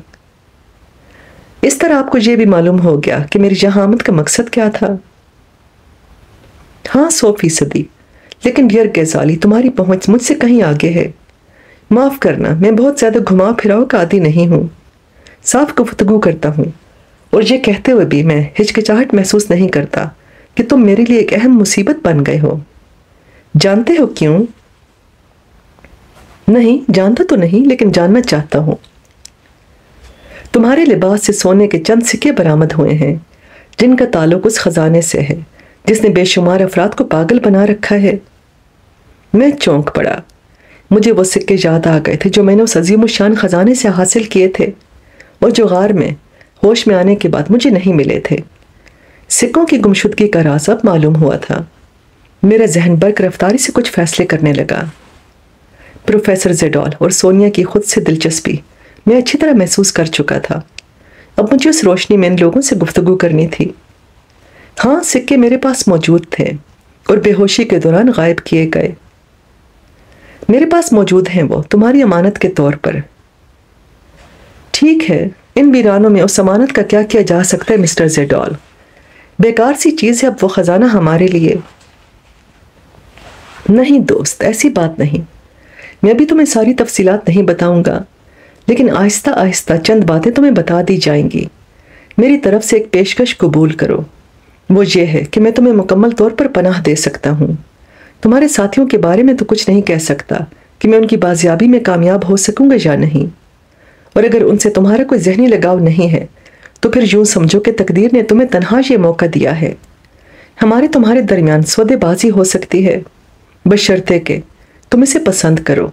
اس طرح آپ کو یہ بھی معلوم ہو گیا کہ میری یہاں آمد کا مقصد کیا تھا؟ ہاں، 100%، لیکن ڈیئر غزالی، تمہاری پہنچ مجھ سے کہیں آگے ہے۔ معاف کرنا، میں بہت زیادہ گھما پھراؤ کا عادی نہیں ہوں، صاف گفتگو کرتا ہوں، اور یہ کہتے ہوئے بھی میں ہچکچاہٹ محسوس نہیں کرتا کہ تم میرے لیے ایک اہم مصیبت بن گئے ہو۔ جانتے ہو کیوں؟ نہیں، جانتا تو نہیں، لیکن جاننا چاہتا ہوں۔ تمہارے لباس سے سونے کے چند سکے برآمد ہوئے ہیں، جن کا تعلق اس خزانے سے ہے جس نے بے شمار افراد کو پاگل بنا رکھا ہے۔ میں چونک پڑا۔ مجھے وہ سکے یاد آ گئے تھے جو میں نے اس عظیم الشان خزانے سے حاصل کیے تھے، اور جو غار میں ہوش میں آنے کے بعد مجھے نہیں ملے تھے۔ سکوں کی گمشدگی کا راز اب معلوم ہوا تھا۔ میرا ذہن برق رفتاری سے کچھ فیصلے کرنے لگا۔ پروفیسر زیڈال اور سونیا کی خود سے دلچسپی میں اچھی طرح محسوس کر چکا تھا۔ اب مجھے اس روشنی میں ان لوگوں سے گفتگو کرنی تھی۔ ہاں، سکے میرے پاس موجود تھے اور بے ہوشی کے دوران غائب کیے گئے۔ میرے پاس موجود ہیں وہ، تمہاری امانت کے طور پر۔ ٹھیک ہے، ان ویرانوں میں اس امانت کا کیا کیا جا سکتا ہے مسٹر زیڈال؟ بیکار سی چیز ہے اب وہ خزانہ ہمارے لیے۔ نہیں دوست، ایسی بات نہیں۔ میں بھی تمہیں ساری تفصیلات نہیں بتاؤں گا، لیکن آہستہ آہستہ چند باتیں تمہیں بتا دی جائیں گی۔ میری طرف سے ایک پیشکش قبول کرو، وہ یہ ہے کہ میں تمہیں مکمل طور پر پناہ دے سکتا ہوں۔ تمہارے ساتھیوں کے بارے میں تو کچھ نہیں کہہ سکتا کہ میں ان کی بازیابی میں کامیاب ہو سکوں گا یا نہیں، اور اگر ان سے تمہارا کوئی ذہنی لگاؤ نہیں ہے تو پھر یوں سمجھو کہ تقدیر نے تمہیں تنہا یہ موقع دیا ہے۔ ہمارے تمہارے درمیان سودے بازی ہو سکتی ہے، بشرطے کہ تم اسے پسند کرو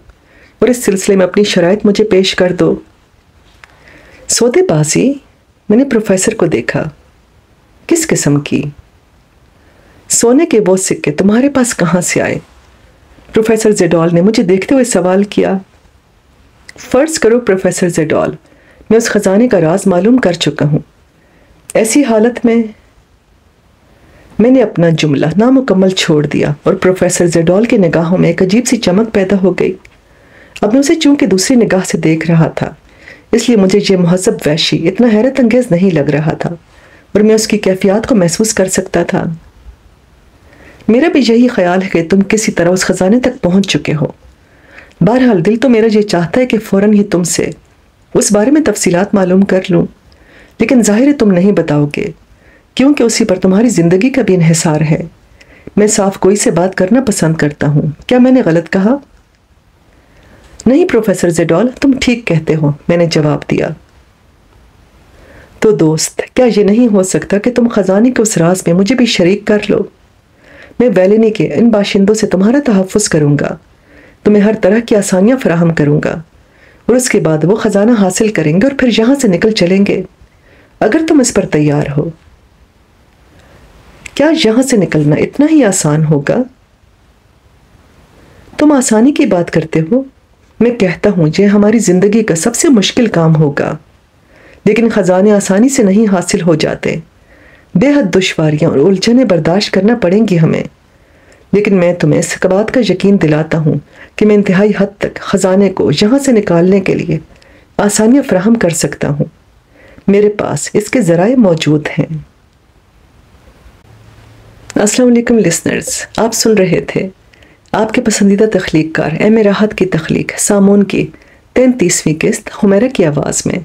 اور اس سلسلے میں اپنی شرائط مجھے پیش کر دو۔ سودے بازی؟ میں نے پروفیسر کو دیکھا۔ کس قسم کی؟ سونے کے وہ سکے تمہارے پاس کہاں سے آئے؟ پروفیسر زیڈال نے مجھے دیکھتے ہوئے سوال کیا۔ فرض کرو پروفیسر زیڈال، میں اس خزانے کا راز معلوم کر چکا ہوں۔ ایسی حالت میں نے اپنا جملہ نامکمل چھوڑ دیا اور پروفیسر زیڈال کے نگاہوں میں ایک عجیب سی چمک پیدا ہو گئی۔ اب میں اسے چونکہ دوسری نگاہ سے دیکھ رہا تھا، اس لیے مجھے یہ مہذب وحشی اتنا حیرت انگیز نہیں لگ رہا تھا اور میں اس کی کیفیات کو محسوس کر سکتا تھا۔ میرا بھی یہی خیال ہے کہ تم کسی طرح اس خزانے تک پہنچ چکے ہو۔ بہرحال دل تو میرا یہ چاہتا ہے کہ فوراً ہی تم سے اس بارے میں تفصیلات معلوم کر لوں، لیکن ظاہر ہے تم نہیں بتاؤ گے کیونکہ اسی پر تمہاری زندگی کا بھی انحصار ہے۔ میں صاف کوئی سے بات کرنا پسند کرتا ہوں۔ کیا میں نے غلط کہا؟ نہیں پروفیسر زیڈال، تم ٹھیک کہتے ہو، میں نے جواب دیا۔ تو دوست، کیا یہ نہیں ہو سکتا کہ تم خزانے کے اس راز میں مجھے بھی شریک کر لو؟ میں ویلینی کے ان باشندوں سے تمہارا تحفظ کروں گا، تمہیں ہر طرح کی آسانیاں فراہم کروں گا، اور اس کے بعد وہ خزانہ حاصل کریں گے اور پھر یہاں سے نکل چلیں گے، اگر تم اس پر تیار ہو۔ کیا یہاں سے نکلنا اتنا ہی آسان ہوگا؟ تم آسانی کی بات کرتے ہو، میں کہتا ہوں یہ ہماری زندگی کا سب سے مشکل کام ہوگا، لیکن خزانے آسانی سے نہیں حاصل ہو جاتے، بے حد دشواریاں اور الجھنیں برداشت کرنا پڑیں گی ہمیں، لیکن میں تمہیں اس بات کا یقین دلاتا ہوں کہ میں انتہائی حد تک خزانے کو یہاں سے نکالنے کے لیے آسانیاں فراہم کر سکتا ہوں۔ میرے پاس اس کے ذرائع موجود ہیں۔ السلام علیکم لسنرز، آپ سن رہے تھے آپ کے پسندیدہ تخلیق کار ایم اے راحت کی تخلیق سامون کی 33ویں قسط حمیرہ کی آواز میں۔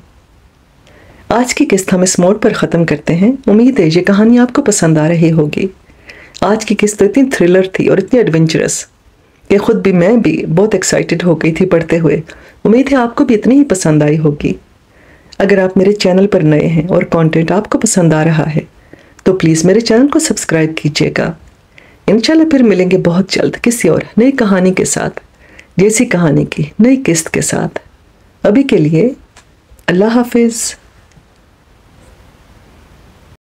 آج کی قسط ہم اس موڈ پر ختم کرتے ہیں۔ امید ہے یہ کہانی آپ کو پسند آ رہی ہوگی۔ آج کی قسط اتنی تھرلر تھی اور اتنی ایڈونچرس کہ خود بھی میں بھی بہت ایکسائٹڈ ہو گئی تھی پڑھتے ہوئے۔ امید ہے آپ کو بھی اتنی ہی پسند آئی ہوگی۔ اگر آپ میرے چینل پر نئے ہیں اور کانٹینٹ آپ کو پسند آ رہا ہے تو پلیز میرے چینل کو سبسکرائب کیجیے گا۔ انشاءاللہ پھر ملیں گے بہت جلد کسی اور نئی کہانی کے ساتھ، جیسی کہانی کی نئی قسط کے ساتھ۔ ابھی کے لیے اللہ حافظ۔